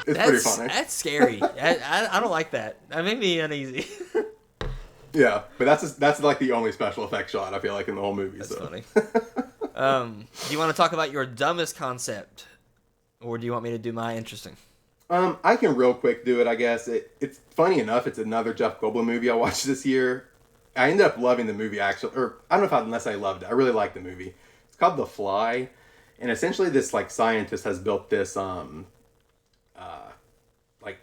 pretty funny. That's scary. I don't like that. That made me uneasy. Yeah, but that's like the only special effect shot I feel like in the whole movie. That's so. funny. Do you want to talk about your dumbest concept, or do you want me to do my interesting? I can real quick do it, I guess. It's funny enough, it's another Jeff Goldblum movie I watched this year. I ended up loving the movie, actually. Or, I don't know unless I loved it. I really liked the movie. It's called The Fly. And essentially this, like, scientist has built this, like,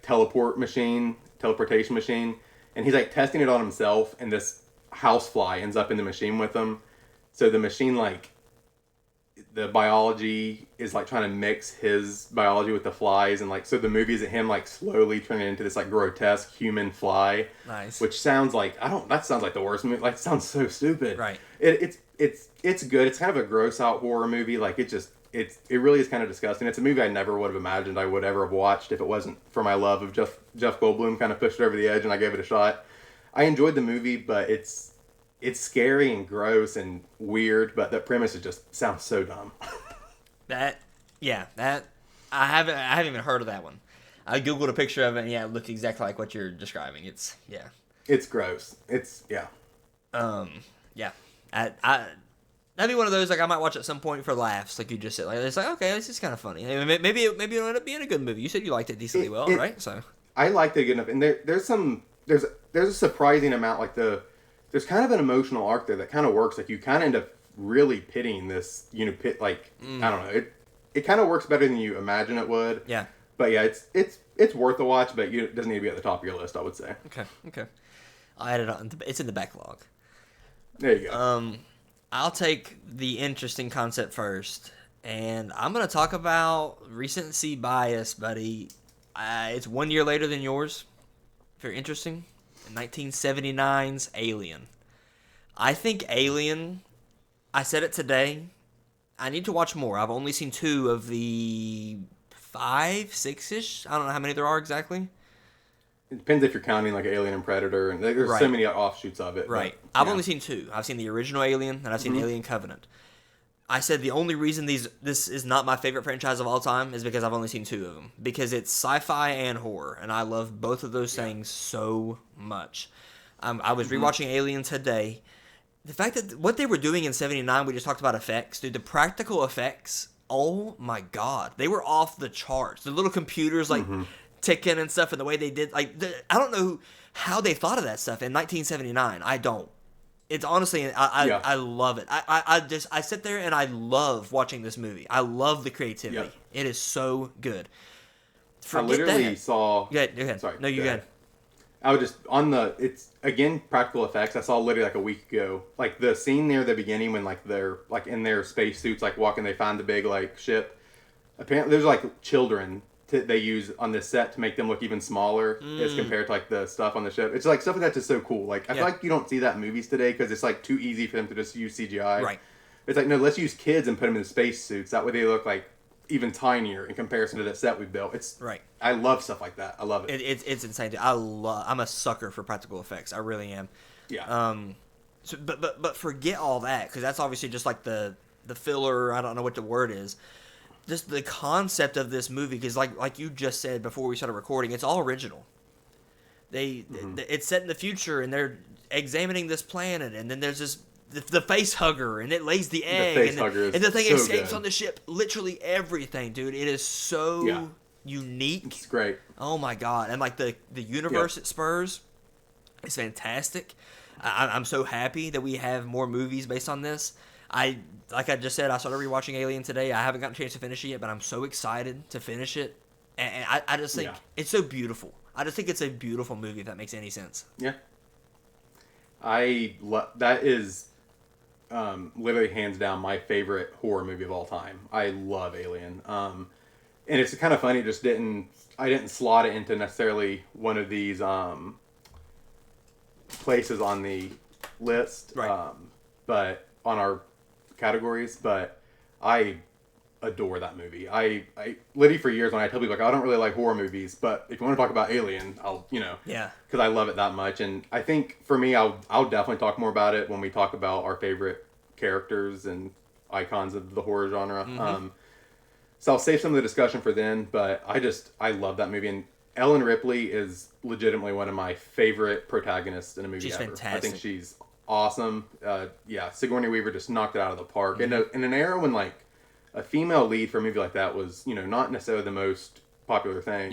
teleportation machine. And he's, like, testing it on himself. And this housefly ends up in the machine with him. So the machine, like, the biology is like trying to mix his biology with the flies, and like so the movie is him like slowly turning into this like grotesque human fly. Nice. Which sounds like that sounds like the worst movie. Like it sounds so stupid. Right. It's good. It's kind of a gross out horror movie. Like it really is kind of disgusting. It's a movie I never would have imagined I would ever have watched if it wasn't for my love of Jeff Goldblum. Kind of pushed it over the edge, and I gave it a shot. I enjoyed the movie, but it's scary and gross and weird, but the premise just sounds so dumb. I haven't even heard of that one. I googled a picture of it, and yeah, it looked exactly like what you're describing. It's gross. Yeah. That'd be one of those like I might watch at some point for laughs, like you just said. Like it's like okay, this is kind of funny. Maybe it'll end up being a good movie. You said you liked it decently well, right? So I liked it good enough, and there's some there's a surprising amount, like there's kind of an emotional arc there that kind of works. Like you kind of end up really pitying this, like I don't know, it kind of works better than you imagine it would. Yeah. But yeah, it's worth a watch, but it doesn't need to be at the top of your list, I would say. Okay. I'll add it on. It's in the backlog. There you go. I'll take the interesting concept first, and I'm gonna talk about recency bias, buddy. It's 1 year later than yours. Very interesting. 1979's Alien. I think Alien. I said it today. I need to watch more. I've only seen 2 of the 5, 6-ish. I don't know how many there are exactly. It depends if you're counting like Alien and Predator, and there's Right. so many offshoots of it. Right. But, I've yeah. only seen 2. I've seen the original Alien, and I've seen Alien Covenant. I said the only reason this is not my favorite franchise of all time is because I've only seen 2 of them. Because it's sci-fi and horror, and I love both of those things so much. I was rewatching Alien today. The fact that what they were doing in 79, we just talked about effects. Dude, the practical effects, oh my God. They were off the charts. The little computers, like, ticking and stuff, and the way they did, like, I don't know how they thought of that stuff in 1979. I don't. It's honestly, I love it. I sit there and I love watching this movie. I love the creativity. Yep. It is so good. I literally saw. Go ahead. Sorry. No, you go ahead. I was just on it's again practical effects. I saw literally like a week ago, like the scene near the beginning when like they're like in their spacesuits, like walking, they find the big like ship. Apparently, there's like children they use on this set to make them look even smaller as compared to like the stuff on the ship. It's like stuff like that's just so cool. Like I feel like you don't see that in movies today because it's like too easy for them to just use CGI. Right. It's like no, let's use kids and put them in spacesuits. That way they look like even tinier in comparison to the set we built. It's right. I love stuff like that. I love it. It's insane. I'm a sucker for practical effects. I really am. Yeah. So, but forget all that because that's obviously just like the filler. I don't know what the word is. Just the concept of this movie, because like you just said before we started recording, it's all original. It's set in the future, and they're examining this planet, and then there's this the face hugger, and it lays the egg, the face hugger is and the thing so escapes good. on the ship. Literally everything, dude. It is so unique. It's great. Oh my God! And like the universe it spurs is fantastic. I'm so happy that we have more movies based on this. Like I just said, I started rewatching Alien today. I haven't gotten a chance to finish it yet, but I'm so excited to finish it. And I just think it's so beautiful. I just think it's a beautiful movie, if that makes any sense. Yeah. That is literally hands down my favorite horror movie of all time. I love Alien. And it's kind of funny, I didn't slot it into necessarily one of these places on the list. Right. But on our categories, but I adore that movie. I literally for years when I tell people like I don't really like horror movies, but if you want to talk about Alien, I'll because I love it that much. And I think for me, I'll definitely talk more about it when we talk about our favorite characters and icons of the horror genre. So I'll save some of the discussion for then. But I love that movie, and Ellen Ripley is legitimately one of my favorite protagonists in a movie ever. Fantastic. I think she's awesome. Sigourney Weaver just knocked it out of the park. In an era when like a female lead for a movie like that was not necessarily the most popular thing.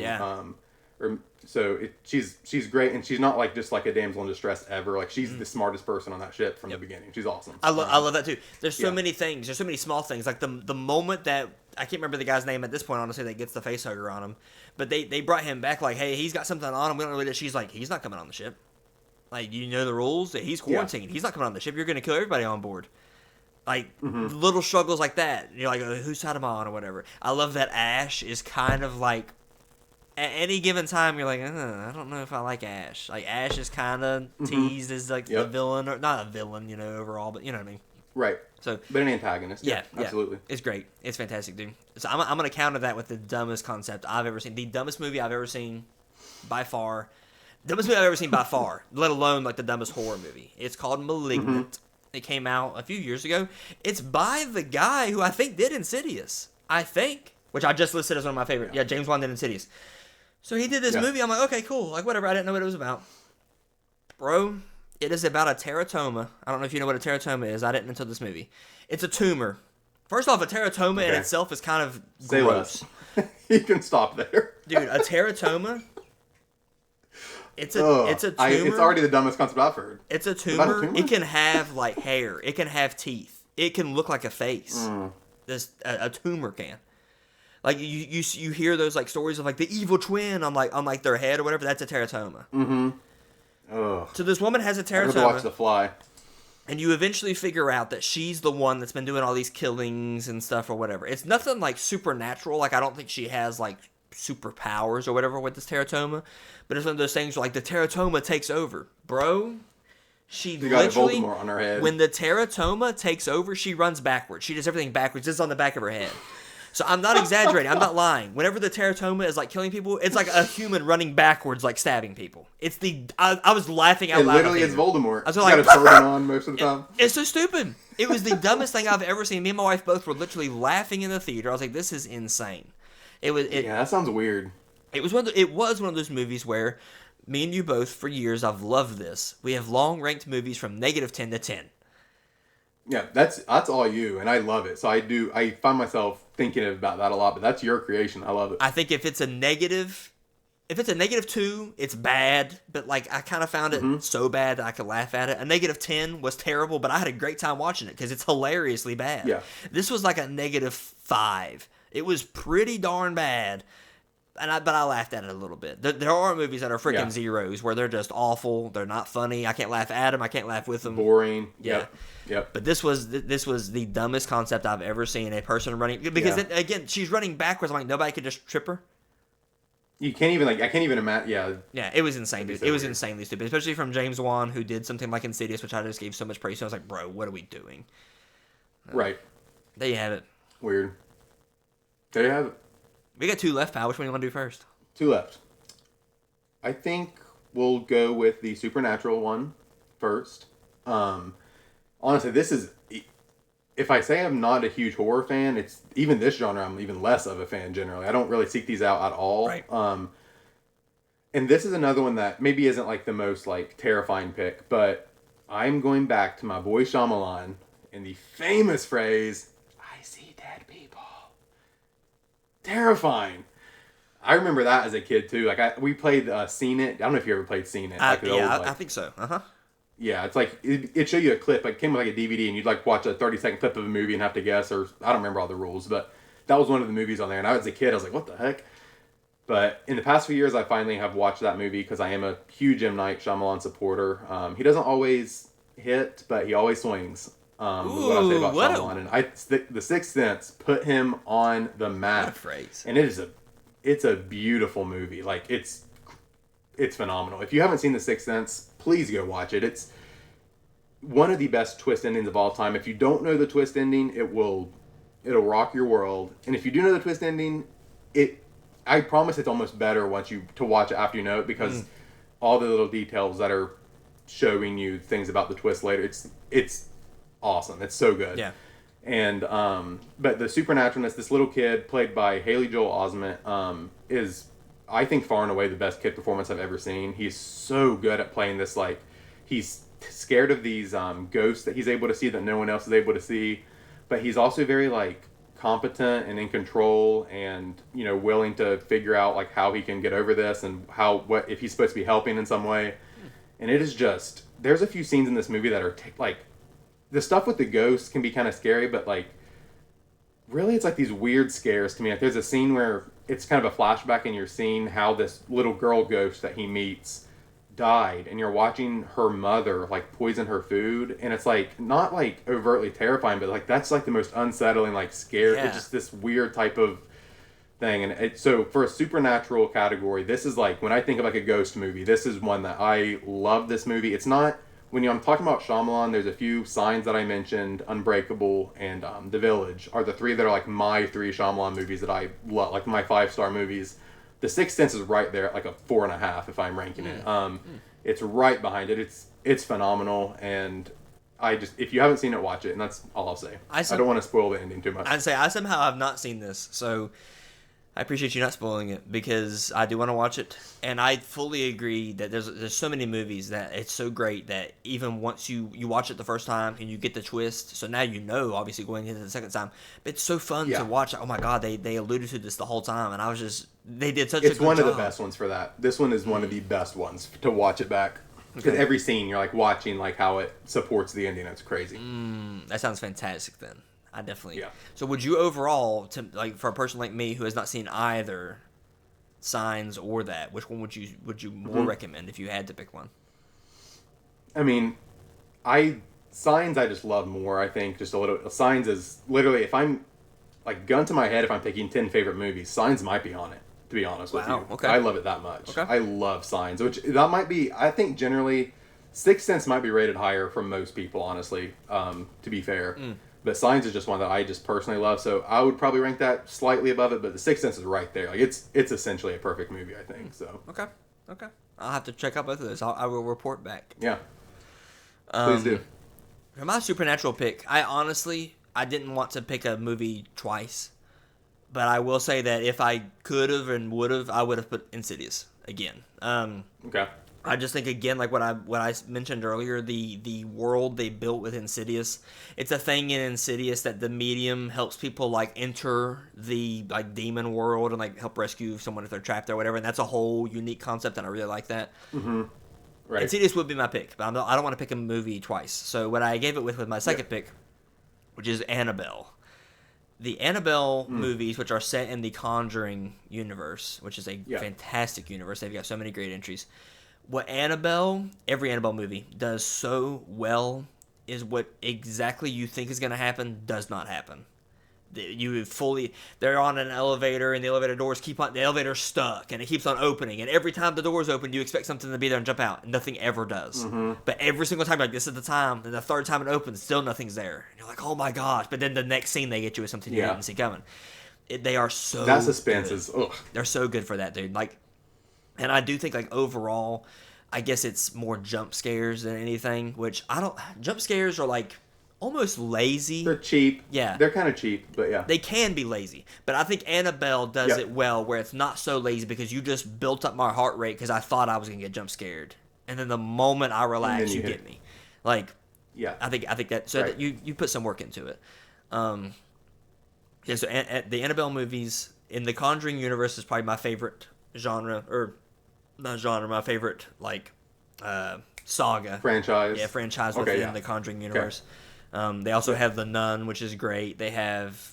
She's great, and she's not like just like a damsel in distress ever. Like she's the smartest person on that ship from the beginning. She's awesome. I love that too. There's so many things. There's so many small things. Like the moment that I can't remember the guy's name at this point, honestly, that gets the face hugger on him. But they brought him back like, hey, he's got something on him. We don't really. She's like, he's not coming on the ship. Like, you know the rules. He's quarantined. He's not coming on the ship. You're going to kill everybody on board. Like, little struggles like that. You're like, whose side am I on or whatever. I love that Ash is kind of like, at any given time, you're like, I don't know if I like Ash. Like, Ash is kind of teased as like the villain, or not a villain, overall, but you know what I mean. Right. So, but an antagonist. Yeah, absolutely. It's great. It's fantastic, dude. So I'm going to counter that with the dumbest concept I've ever seen. The dumbest movie I've ever seen by far. Dumbest movie I've ever seen by far, let alone like the dumbest horror movie. It's called Malignant. It came out a few years ago. It's by the guy who I think did Insidious. Which I just listed as one of my favorite. Yeah, James Wan did Insidious. So he did this movie. I'm like, okay, cool. Like, whatever. I didn't know what it was about. Bro, it is about a teratoma. I don't know if you know what a teratoma is. I didn't until this movie. It's a tumor. First off, a teratoma in itself is kind of gross. You can stop there. Dude, a teratoma... It's Ugh. a tumor. It's already the dumbest concept I've heard. It's a It's about tumor. a tumor? It can have like hair. It can have teeth. It can look like a face. This a tumor can. Like you hear those like stories of like the evil twin on like their head or whatever. That's a teratoma. Ugh. So this woman has a I'd rather watch The teratoma, Fly. and you eventually figure out that she's the one that's been doing all these killings and stuff or whatever. It's nothing like supernatural. Like I don't think she has like superpowers or whatever with this teratoma, but it's one of those things where like the teratoma takes over, bro. She You got literally, Voldemort on her head. when the teratoma takes over, she runs backwards. She does everything backwards. It's on the back of her head. So I'm not exaggerating. I'm not lying. Whenever the teratoma is like killing people, it's like a human running backwards, like stabbing people. It's I was laughing out It loud. literally is Voldemort. I was She's like, got a turban on most of the time. It's so stupid. It was the dumbest thing I've ever seen. Me and my wife both were literally laughing in the theater. I was like, "This is insane." Yeah, that sounds weird. It was one of those movies where me and you both, for years, I've loved this. We have long ranked movies from -10 to 10. Yeah, that's all you, and I love it. So I find myself thinking about that a lot, but that's your creation. I love it. I think if it's a -2, it's bad, but like I kind of found it so bad that I could laugh at it. A -10 was terrible, but I had a great time watching it because it's hilariously bad. Yeah. This was like a -5. It was pretty darn bad. But I laughed at it a little bit. There are movies that are freaking zeros where they're just awful. They're not funny. I can't laugh at them. I can't laugh with them. Boring. Yeah. Yep. But this was the dumbest concept I've ever seen. A person running because then, again she's running backwards. I'm like nobody could just trip her. You can't even I can't even imagine. Yeah. Yeah, it was insane, dude. So It was weird. insanely stupid, especially from James Wan, who did something like Insidious, which I just gave so much praise to. I was like, bro, what are we doing? Right. There you have it. Weird. There you have it. We got 2 left, pal. Which one do you want to do first? 2 left. I think we'll go with the supernatural one first. Honestly, this is... If I say I'm not a huge horror fan, it's even this genre, I'm even less of a fan generally. I don't really seek these out at all. Right. And this is another one that maybe isn't like the most like terrifying pick, but I'm going back to my boy Shyamalan and the famous phrase, "I see dead people." Terrifying. I remember that as a kid too. Like we played Seen It. I don't know if you ever played Seen It. Like I think so. Yeah, it's like it showed you a clip. Like it came with like a DVD, and you'd like watch a 30-second clip of a movie and have to guess, or I don't remember all the rules, but that was one of the movies on there. And I was a kid, I was like, what the heck? But in the past few years, I finally have watched that movie because I am a huge M. Night Shyamalan supporter. He doesn't always hit, but he always swings. Is what I say about Shyamalan. And The Sixth Sense put him on the map. What a phrase. And it's a beautiful movie. Like it's phenomenal. If you haven't seen The Sixth Sense, please go watch it. It's one of the best twist endings of all time. If you don't know the twist ending, it'll rock your world. And if you do know the twist ending, I promise it's almost better to watch it after you know it, because all the little details that are showing you things about the twist later, it's awesome. It's so good. Yeah. And but the supernaturalness, this little kid played by Haley Joel Osment, is I think far and away the best kid performance I've ever seen. He's so good at playing this, like he's scared of these ghosts that he's able to see that no one else is able to see, but he's also very like competent and in control, and willing to figure out like how he can get over this and what if he's supposed to be helping in some way. And it is just, there's a few scenes in this movie that are like, the stuff with the ghosts can be kind of scary, but like really it's like these weird scares to me. Like there's a scene where it's kind of a flashback and you're seeing how this little girl ghost that he meets died, and you're watching her mother like poison her food, and it's like not like overtly terrifying, but like that's like the most unsettling, like scary. It's just this weird type of thing. And so for a supernatural category, this is like when I think of like a ghost movie, this is one that I love. This movie, it's not when I'm talking about Shyamalan, there's a few Signs that I mentioned, Unbreakable, and The Village are the 3 that are like my 3 Shyamalan movies that I love, like my 5-star movies. The Sixth Sense is right there at like a 4.5 if I'm ranking it. It's right behind it. It's phenomenal, and if you haven't seen it, watch it, and that's all I'll say. I don't want to spoil the ending too much. I'd say I somehow have not seen this, so I appreciate you not spoiling it, because I do want to watch it, and I fully agree that there's so many movies that it's so great that even once you watch it the first time and you get the twist, so now obviously going into the second time, but it's so fun to watch. Oh my god, they alluded to this the whole time, and I was just They did such a It's good one job. of the best ones for that. This one is one of the best ones to watch it back. Because every scene, you're like watching like how it supports the ending. It's crazy. That sounds fantastic then. I definitely... Yeah. So would you overall, for a person like me who has not seen either Signs or that, which one would you more recommend if you had to pick one? I mean, Signs I just love more, I think. Just a little... Signs is literally, if I'm... Like, gun to my head, if I'm picking 10 favorite movies, Signs might be on it, to be honest with you. Okay. I love it that much. Okay. I love Signs, which that might be... I think generally, Sixth Sense might be rated higher from most people, honestly, to be fair. But Signs is just one that I just personally love, so I would probably rank that slightly above it, but The Sixth Sense is right there. Like, it's essentially a perfect movie, I think, so... Okay. I'll have to check out both of those. I will report back. Yeah. Please do. For my supernatural pick, I didn't want to pick a movie twice, but I will say that if I could have and would have, I would have put Insidious again. Okay. I just think again, like what I mentioned earlier, the world they built with Insidious. It's a thing in Insidious that the medium helps people like enter the like demon world and like help rescue someone if they're trapped there or whatever. And that's a whole unique concept, and I really like that. Right. Insidious would be my pick, but I don't want to pick a movie twice. So what I gave it with my second pick, which is Annabelle. The Annabelle movies, which are set in the Conjuring universe, which is a fantastic universe. They've got so many great entries. What every Annabelle movie does so well is what exactly you think is going to happen does not happen. They're on an elevator and the elevator doors the elevator's stuck and it keeps on opening, and every time the door's open you expect something to be there and jump out, and nothing ever does. But every single time, like, this is the time, and the third time it opens, still nothing's there, and you're like, oh my gosh. But then the next scene they get you is something you didn't see coming. They are so that suspense good. is They're so good for that, dude. Like, and I do think, like, overall, I guess it's more jump scares than anything, which jump scares are like almost lazy. They're cheap. Yeah. They're kind of cheap, but yeah. They can be lazy. But I think Annabelle does it well, where it's not so lazy because you just built up my heart rate because I thought I was going to get jump scared. And then the moment I relax, you get me. Like, I think that, so that you put some work into it. So the Annabelle movies in the Conjuring universe is probably my favorite genre, or not genre, my favorite, like, saga. Franchise. Yeah, franchise within the Conjuring universe. They also have The Nun, which is great. They have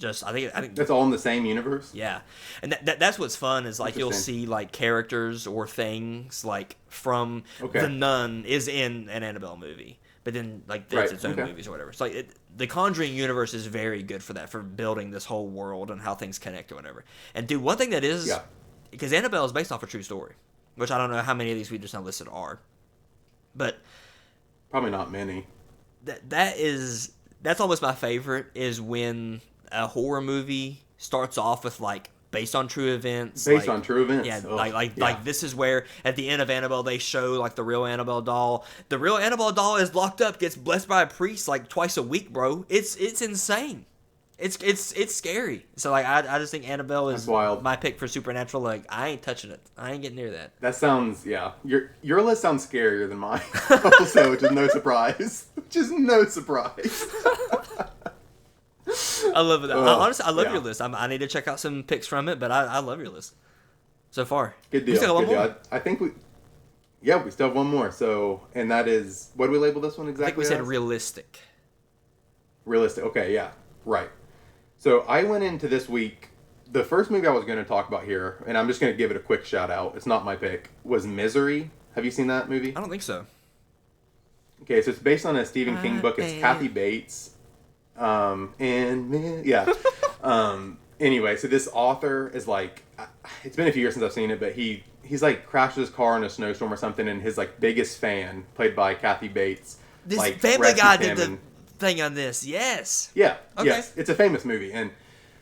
I think that's all in the same universe. Yeah, and that's what's fun is, like, you'll see like characters or things like from The Nun is in an Annabelle movie, but then like it's its own movies or whatever. So like the Conjuring universe is very good for that, for building this whole world and how things connect or whatever. And dude, one thing that is because Annabelle is based off a true story, which I don't know how many of these we just now listed are, but probably not many. That's almost my favorite, is when a horror movie starts off with like based on true events. Based on true events. Yeah, like this is where at the end of Annabelle they show like the real Annabelle doll. The real Annabelle doll is locked up, gets blessed by a priest like twice a week, bro. It's insane. It's scary. So like I just think Annabelle is my pick for supernatural. Like, I ain't touching it. I ain't getting near that. That sounds your list sounds scarier than mine. Also, which is no surprise. I love it. Honestly, I love your list. I need to check out some picks from it, but I love your list so far. Good deal. We still have one more. I think we still have one more. So, and that is, what do we label this one exactly? I think we said realistic. Realistic. Okay, yeah, right. So I went into this week, the first movie I was going to talk about here, and I'm just going to give it a quick shout out. It's not my pick. Was Misery. Have you seen that movie? I don't think so. Okay, so it's based on a Stephen King book. It's Kathy Bates. Anyway, so this author is like, it's been a few years since I've seen it, but he's like crashed his car in a snowstorm or something, and his like biggest fan, played by Kathy Bates, this like Family Guy did the thing on this. Yes. Yeah. Okay. Yes. It's a famous movie, and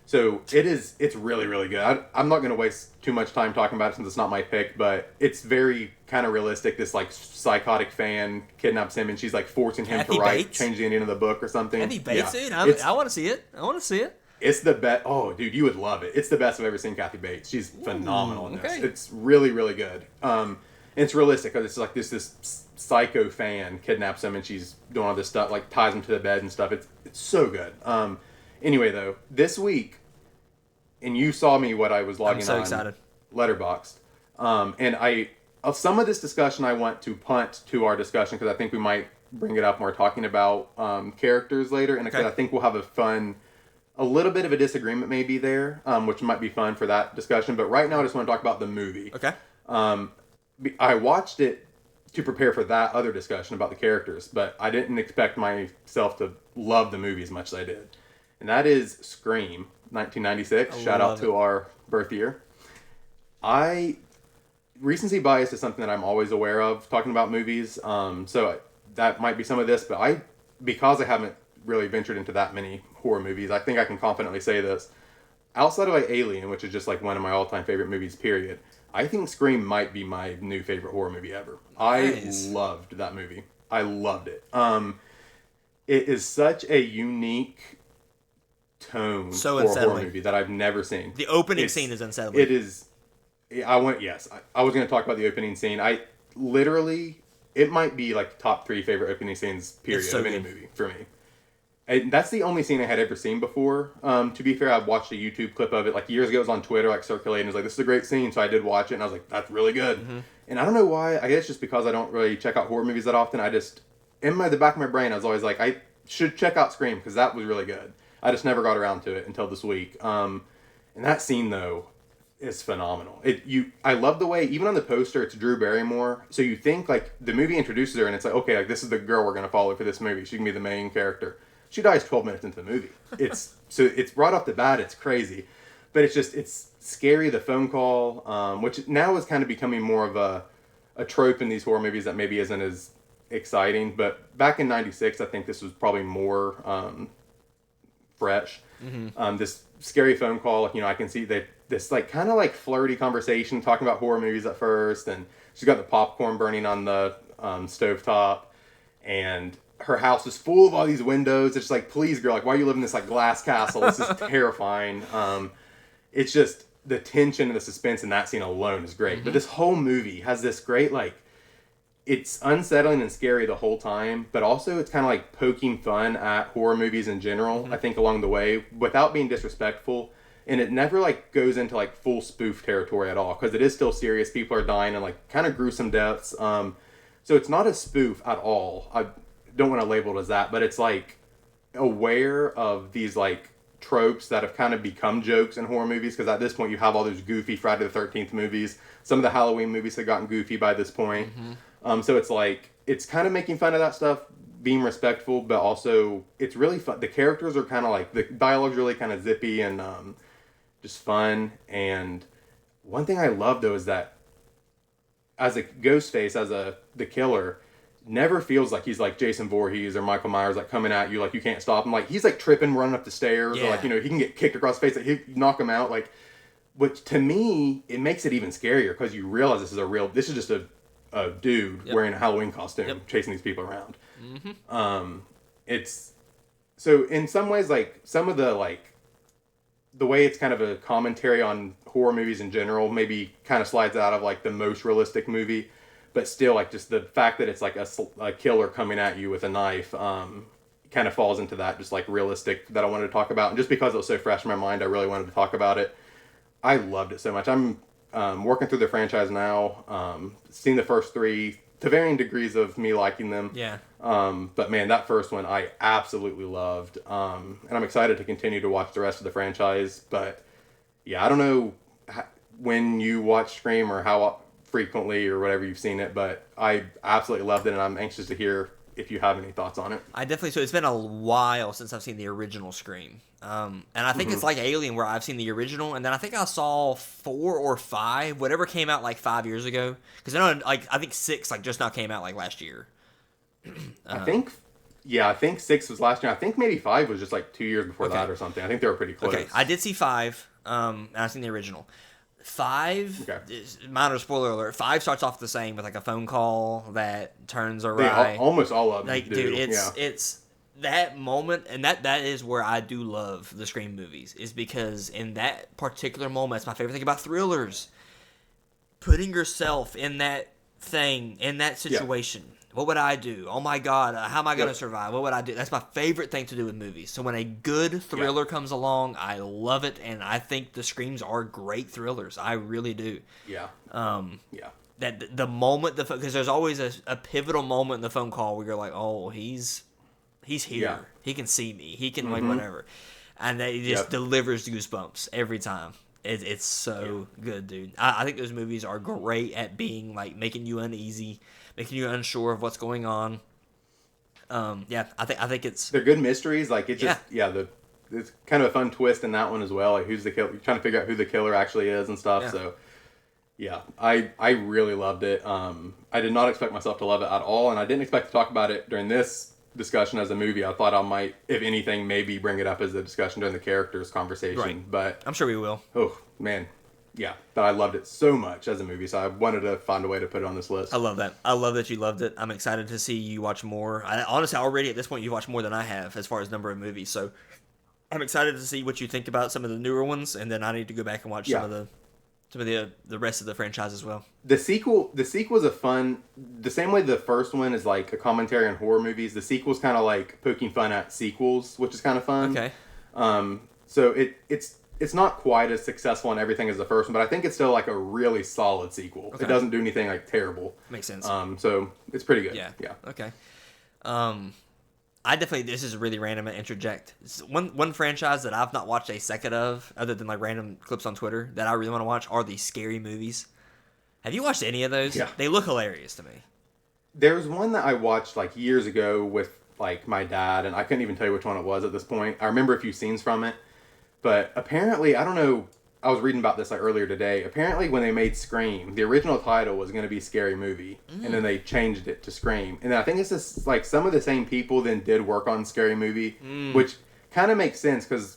so it's really, really good. I'm not going to waste too much time talking about it since it's not my pick, but it's very kind of realistic. This like psychotic fan kidnaps him, and she's like forcing him to change the ending of the book or something. Kathy Bates, dude. I want to see it. It's the best. Oh, dude, you would love it. It's the best I've ever seen Kathy Bates. She's phenomenal in this. It's really, really good. And it's realistic because it's like this psycho fan kidnaps him, and she's doing all this stuff, like ties him to the bed and stuff. It's so good. Anyway, though, this week and you saw me what I was logging I'm so on excited. Letterboxd. And of some of this discussion I want to punt to our discussion because I think we might bring it up when we're talking about characters later, and Okay. I think we'll have a little bit of a disagreement maybe there, which might be fun for that discussion. But right now I just want to talk about the movie. Okay. I watched it to prepare for that other discussion about the characters, but I didn't expect myself to love the movie as much as I did. And that is Scream, 1996. Shout out to our birth year. Recency bias is something that I'm always aware of talking about movies. So that might be some of this, but because I haven't really ventured into that many horror movies, I think I can confidently say this. Outside of like Alien, which is just like one of my all-time favorite movies, period, I think Scream might be my new favorite horror movie ever. Nice. I loved that movie. I loved it. It is such a unique tone So for a unsettling. horror movie that I've never seen. The opening scene is unsettling. It is. I was going to talk about the opening scene. It might be like the top 3 favorite opening scenes, period, so of any good. movie for me. And that's the only scene I had ever seen before. To be fair, I watched a YouTube clip of it like years ago. It was on Twitter, like circulating. It was like, this is a great scene. So I did watch it, and I was like, that's really good. Mm-hmm. And I don't know why. I guess just because I don't really check out horror movies that often. In the back of my brain, I was always like, I should check out Scream because that was really good. I just never got around to it until this week. And that scene though is phenomenal. I love the way, even on the poster, it's Drew Barrymore. So you think like the movie introduces her, and it's like, okay, like this is the girl we're gonna follow for this movie. She can be the main character. She dies 12 minutes into the movie. It's right off the bat, it's crazy, but it's scary. The phone call, which now is kind of becoming more of a trope in these horror movies that maybe isn't as exciting. But back in '96, I think this was probably more fresh. Mm-hmm. This scary phone call, I can see that this like kind of like flirty conversation talking about horror movies at first, and she's got the popcorn burning on the stovetop, and her house is full of all these windows. It's just like, please, girl, like, why are you living in this like glass castle? This is terrifying. It's just the tension and the suspense in that scene alone is great. Mm-hmm. But this whole movie has this great like, it's unsettling and scary the whole time, but also it's kind of like poking fun at horror movies in general. Mm-hmm. I think along the way without being disrespectful, and it never like goes into like full spoof territory at all because it is still serious. People are dying and like kind of gruesome deaths. So it's not a spoof at all. I don't want to label it as that, but it's like aware of these like tropes that have kind of become jokes in horror movies, because at this point you have all those goofy Friday the 13th movies. Some of the Halloween movies have gotten goofy by this point. Mm-hmm. So it's like it's kind of making fun of that stuff, being respectful, but also it's really fun. The characters are kind of like, the dialogue's really kind of zippy and just fun. And one thing I love though is that as a Ghostface, the killer, never feels like he's like Jason Voorhees or Michael Myers, like coming at you like you can't stop him. Like he's like tripping, running up the stairs, or like he can get kicked across the face, like he knock him out. Like, which to me it makes it even scarier because you realize this is just a dude wearing a Halloween costume chasing these people around. Mm-hmm. It's so in some ways like some of the like the way it's kind of a commentary on horror movies in general maybe kind of slides out of like the most realistic movie. But still, like, just the fact that it's, like, a killer coming at you with a knife kind of falls into that just, like, realistic that I wanted to talk about. And just because it was so fresh in my mind, I really wanted to talk about it. I loved it so much. I'm working through the franchise now, seeing the first 3 to varying degrees of me liking them. Yeah. But, man, that first one I absolutely loved. And I'm excited to continue to watch the rest of the franchise. But, yeah, I don't know when you watch Scream or how frequently or whatever you've seen it, but I absolutely loved it, and I'm anxious to hear if you have any thoughts on it. So it's been a while since I've seen the original Scream, and I think it's like Alien, where I've seen the original, and then I think I saw 4 or 5, whatever came out like 5 years ago, because I think 6 like just now came out like last year. I think 6 was last year. I think maybe 5 was just like 2 years before that or something. I think they were pretty close. Okay, I did see 5, and I've seen the original. 5, minor spoiler alert, 5 starts off the same with like a phone call that turns awry. Almost all of them like, do. Dude, it's that moment, and that is where I do love the Scream movies, is because in that particular moment, it's my favorite thing about thrillers. Putting yourself in that thing, in that situation, What would I do? Oh my God, how am I going to Yep. survive? What would I do? That's my favorite thing to do with movies. So when a good thriller comes along, I love it, and I think the Screams are great thrillers. I really do. Yeah. Yeah. That the moment because there's always a pivotal moment in the phone call where you're like, oh, he's here. Yeah. He can see me. He can like whatever, and that it just Yep. delivers goosebumps every time. It's so good, dude. I think those movies are great at being like making you uneasy, making you unsure of what's going on. I think it's They're good mysteries. Like it just it's kind of a fun twist in that one as well. Like who's the killer? You're trying to figure out who the killer actually is and stuff. Yeah. So yeah, I really loved it. I did not expect myself to love it at all, and I didn't expect to talk about it during this discussion as a movie. I thought I might, if anything, maybe bring it up as a discussion during the characters conversation. Right. But I'm sure we will. oh man, yeah, but I loved it so much as a movie, so I wanted to find a way to put it on this list. I love that. I love that you loved it. I'm excited to see you watch more. Honestly, already at this point, you've watched more than I have as far as number of movies. So I'm excited to see what you think about some of the newer ones, and then I need to go back and watch some of the rest of the franchise as well. The sequel is a fun. The same way the first one is like a commentary on horror movies. The sequel's kind of like poking fun at sequels, which is kind of fun. Okay. So it's not quite as successful in everything as the first one, but I think it's still like a really solid sequel. Okay. It doesn't do anything like terrible. Makes sense. So it's pretty good. Yeah. Yeah. Okay. I definitely, this is really random and interject. One franchise that I've not watched a second of, other than like random clips on Twitter, that I really want to watch are the scary movies. Have you watched any of those? Yeah. They look hilarious to me. There's one that I watched like years ago with like my dad, and I couldn't even tell you which one it was at this point. I remember a few scenes from it, but apparently, I don't know. I was reading about this like earlier today. Apparently, when they made Scream, the original title was going to be Scary Movie, and then they changed it to Scream. And I think it's just like some of the same people then did work on Scary Movie, which kind of makes sense because,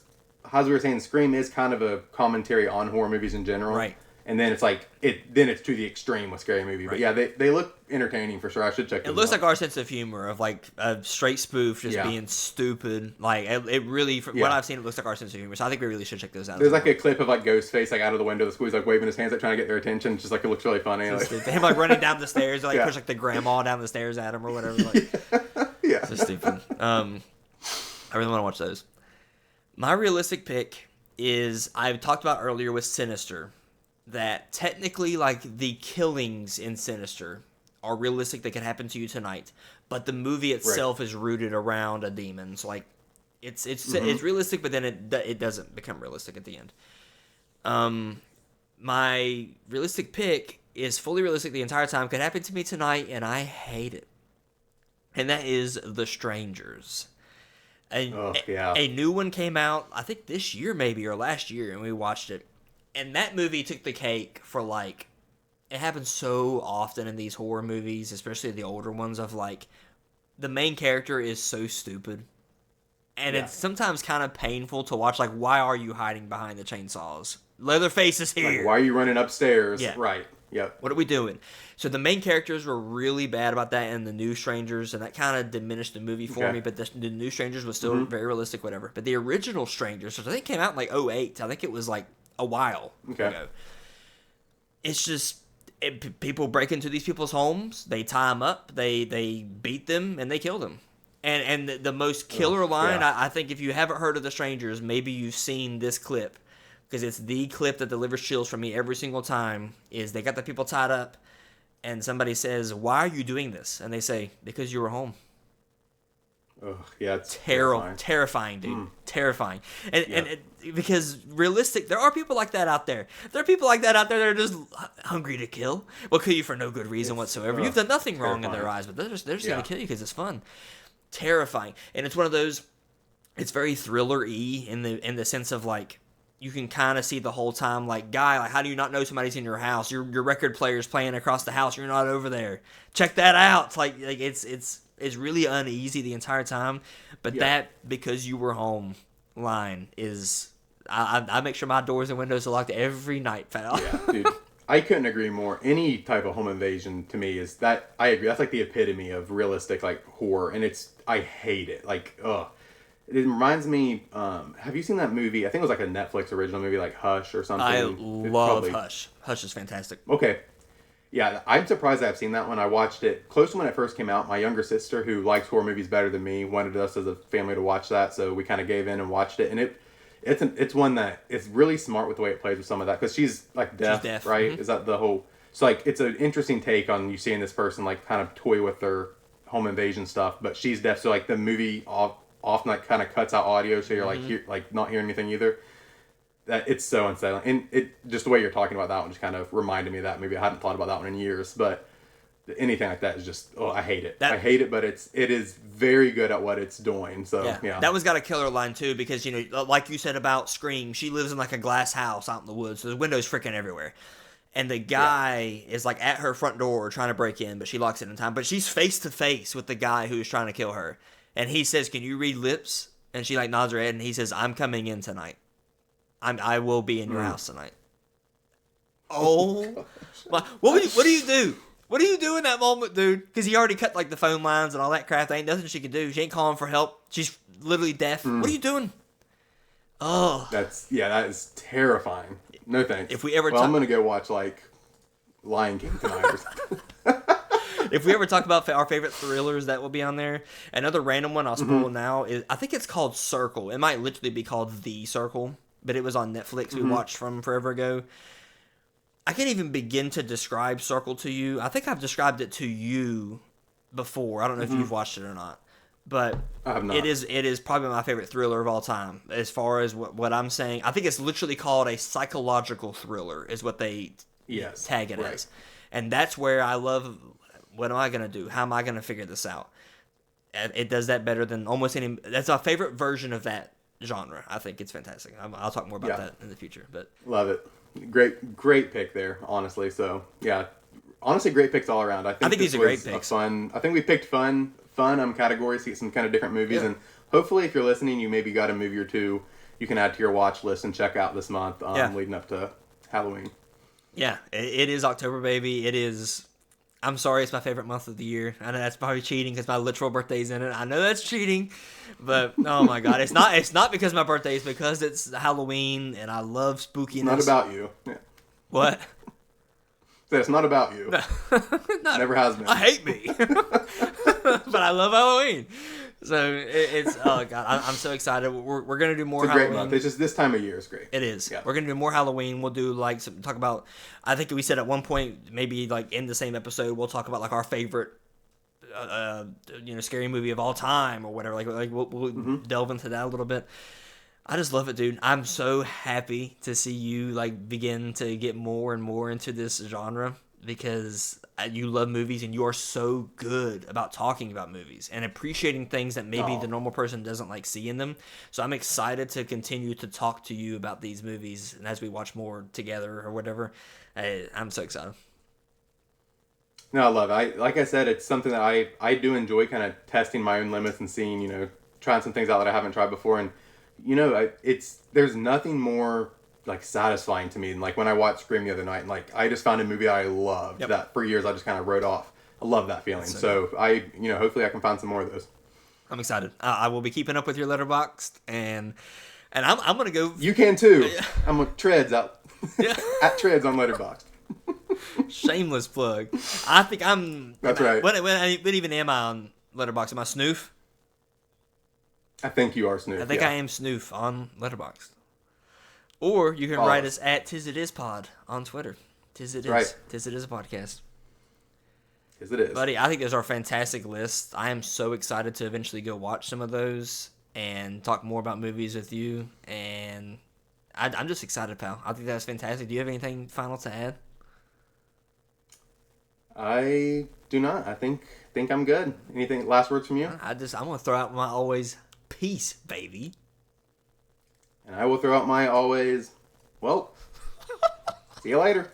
as we were saying, Scream is kind of a commentary on horror movies in general. Right. And then it's like then it's to the extreme with Scary Movie. But yeah, they look entertaining for sure. I should check them out. It looks like our sense of humor of like a straight spoof just Yeah. being stupid. Like it really, from what I've seen, it looks like our sense of humor. So I think we really should check those out. There's like a clip of like Ghostface like out of the window of the school. He's like waving his hands, like trying to get their attention. It's just like it looks really funny. Like, him like running down the stairs, like Yeah. push like the grandma down the stairs at him or whatever. Like, yeah. it's just stupid. I really want to watch those. My realistic pick is I talked about earlier with Sinister, that technically like the killings in Sinister are realistic. They could happen to you tonight, but the movie itself is rooted around a demon. So like it's realistic, but then it doesn't become realistic at the end. My realistic pick is fully realistic the entire time. Could happen to me tonight, and I hate it. And that is The Strangers. A new one came out, I think this year maybe, or last year, and we watched it. And that movie took the cake for, like, it happens so often in these horror movies, especially the older ones, of, like, the main character is so stupid. And it's sometimes kind of painful to watch, like, why are you hiding behind the chainsaws? Leatherface is here. Like, why are you running upstairs? Yeah. Right. Yep. What are we doing? So the main characters were really bad about that in The New Strangers, and that kind of diminished the movie for me, but the New Strangers was still very realistic, whatever. But the original Strangers, which I think came out in, like, 2008, I think it was, like, a while ago. It's just people break into these people's homes, they tie them up, they beat them, and they kill them. And the most killer line, I think if you haven't heard of The Strangers, maybe you've seen this clip, because it's the clip that delivers chills from me every single time, is they got the people tied up, and somebody says, "Why are you doing this?" And they say, "Because you were home." Oh, yeah, it's terrifying, dude. Terrifying. And because realistic, there are people like that out there. There are people like that out there that are just hungry to kill. Will kill you for no good reason whatsoever. You've done nothing wrong in their eyes, but they're just going to kill you because it's fun. Terrifying. And it's one of those, it's very thriller-y in the sense of, like, you can kind of see the whole time, like, guy, like, how do you not know somebody's in your house? Your record player's playing across the house. You're not over there. Check that out. It's like it's really uneasy the entire time. But that because you were home line is, I make sure my doors and windows are locked every night, pal. Yeah, dude. I couldn't agree more. Any type of home invasion to me is that, I agree. That's like the epitome of realistic, like, horror. And I hate it. Like, ugh. It reminds me, have you seen that movie? I think it was like a Netflix original movie, like Hush or something. I love Hush. Hush is fantastic. Okay. Yeah, I'm surprised I've seen that one. I watched it close to when it first came out. My younger sister, who likes horror movies better than me, wanted us as a family to watch that, so we kind of gave in and watched it. And it's one that it's really smart with the way it plays with some of that, because she's like deaf, She's deaf. right? Mm-hmm. Is that the whole? So like it's an interesting take on you seeing this person like kind of toy with their home invasion stuff, but she's deaf, so like the movie often like kind of cuts out audio, so you're like not hearing anything either. That it's so unsettling, and it just the way you're talking about that one just kind of reminded me of that. Maybe I hadn't thought about that one in years, but anything like that is just I hate it. I hate it, but it is very good at what it's doing. So yeah. That one's got a killer line too, because like you said about Scream, she lives in like a glass house out in the woods, so there's windows freaking everywhere. And the guy is like at her front door trying to break in, but she locks it in time. But she's face to face with the guy who's trying to kill her, and he says, "Can you read lips?" And she like nods her head, and he says, "I'm coming in tonight. I will be in your house tonight." Oh, my, what do you do? What do you do in that moment, dude? Because he already cut like the phone lines and all that crap. There ain't nothing she can do. She ain't calling for help. She's literally deaf. What are you doing? Oh, that is terrifying. No thanks. If we ever, I'm gonna go watch like Lion King tonight or something. If we ever talk about our favorite thrillers, that will be on there. Another random one I'll spoil now is I think it's called Circle. It might literally be called The Circle, but it was on Netflix. We watched from forever ago. I can't even begin to describe Circle to you. I think I've described it to you before. I don't know if you've watched it or not, but I have not. it is probably my favorite thriller of all time. As far as what I'm saying, I think it's literally called a psychological thriller, is what they tag it as, and that's where I love. What am I gonna do? How am I gonna figure this out? And it does that better than almost any. That's my favorite version of that genre. I think it's fantastic. I'll talk more about that in the future. But love it. Great pick there, honestly. So yeah, honestly, great picks all around. I think these are great picks. I think we picked fun categories to get some kind of different movies, and hopefully, if you're listening, you maybe got a movie or two you can add to your watch list and check out this month, leading up to Halloween. Yeah, it is October, baby. It is. I'm sorry, it's my favorite month of the year. I know that's probably cheating because my literal birthday's in it. I know that's cheating, but oh my god, it's not. It's not because my birthday. It's because it's Halloween and I love spookiness. It's not about you. Yeah. What? It's not about you. Never has been. I hate me, but I love Halloween. So it's oh god, I'm so excited. We're gonna do more. It's a Halloween. great month. It's just this time of year is great. It is. Yeah. We're gonna do more Halloween. We'll do like talk about. I think we said at one point, maybe like in the same episode, we'll talk about like our favorite, scary movie of all time or whatever. Like we'll delve into that a little bit. I just love it, dude. I'm so happy to see you like begin to get more and more into this genre, because you love movies and you are so good about talking about movies and appreciating things that maybe the normal person doesn't like see in them. So I'm excited to continue to talk to you about these movies, and as we watch more together or whatever, I'm so excited. No, I love it. Like I said, it's something that I do enjoy, kind of testing my own limits and seeing, trying some things out that I haven't tried before. And, there's nothing more like satisfying to me than like when I watched Scream the other night, and like I just found a movie I loved that for years I just kind of wrote off. I love that feeling. So hopefully I can find some more of those. I'm excited. I will be keeping up with your Letterboxd, and I'm gonna go. You can too. I'm with Treads out at Treads on Letterboxd. Shameless plug. I think I'm. That's right. What even am I on Letterboxd? Am I Snoof? I think you are Snoof. I think I am Snoof on Letterboxd. Or you can write us at TisItIsPod on Twitter. TisItIs. Right. TisItIs a podcast. Yes, it is. Buddy, I think those are fantastic lists. I am so excited to eventually go watch some of those and talk more about movies with you. And I'm just excited, pal. I think that's fantastic. Do you have anything final to add? I do not. I think I'm good. Anything? Last words from you? I'm gonna throw out my always peace, baby. And I will throw out my always, well, see you later.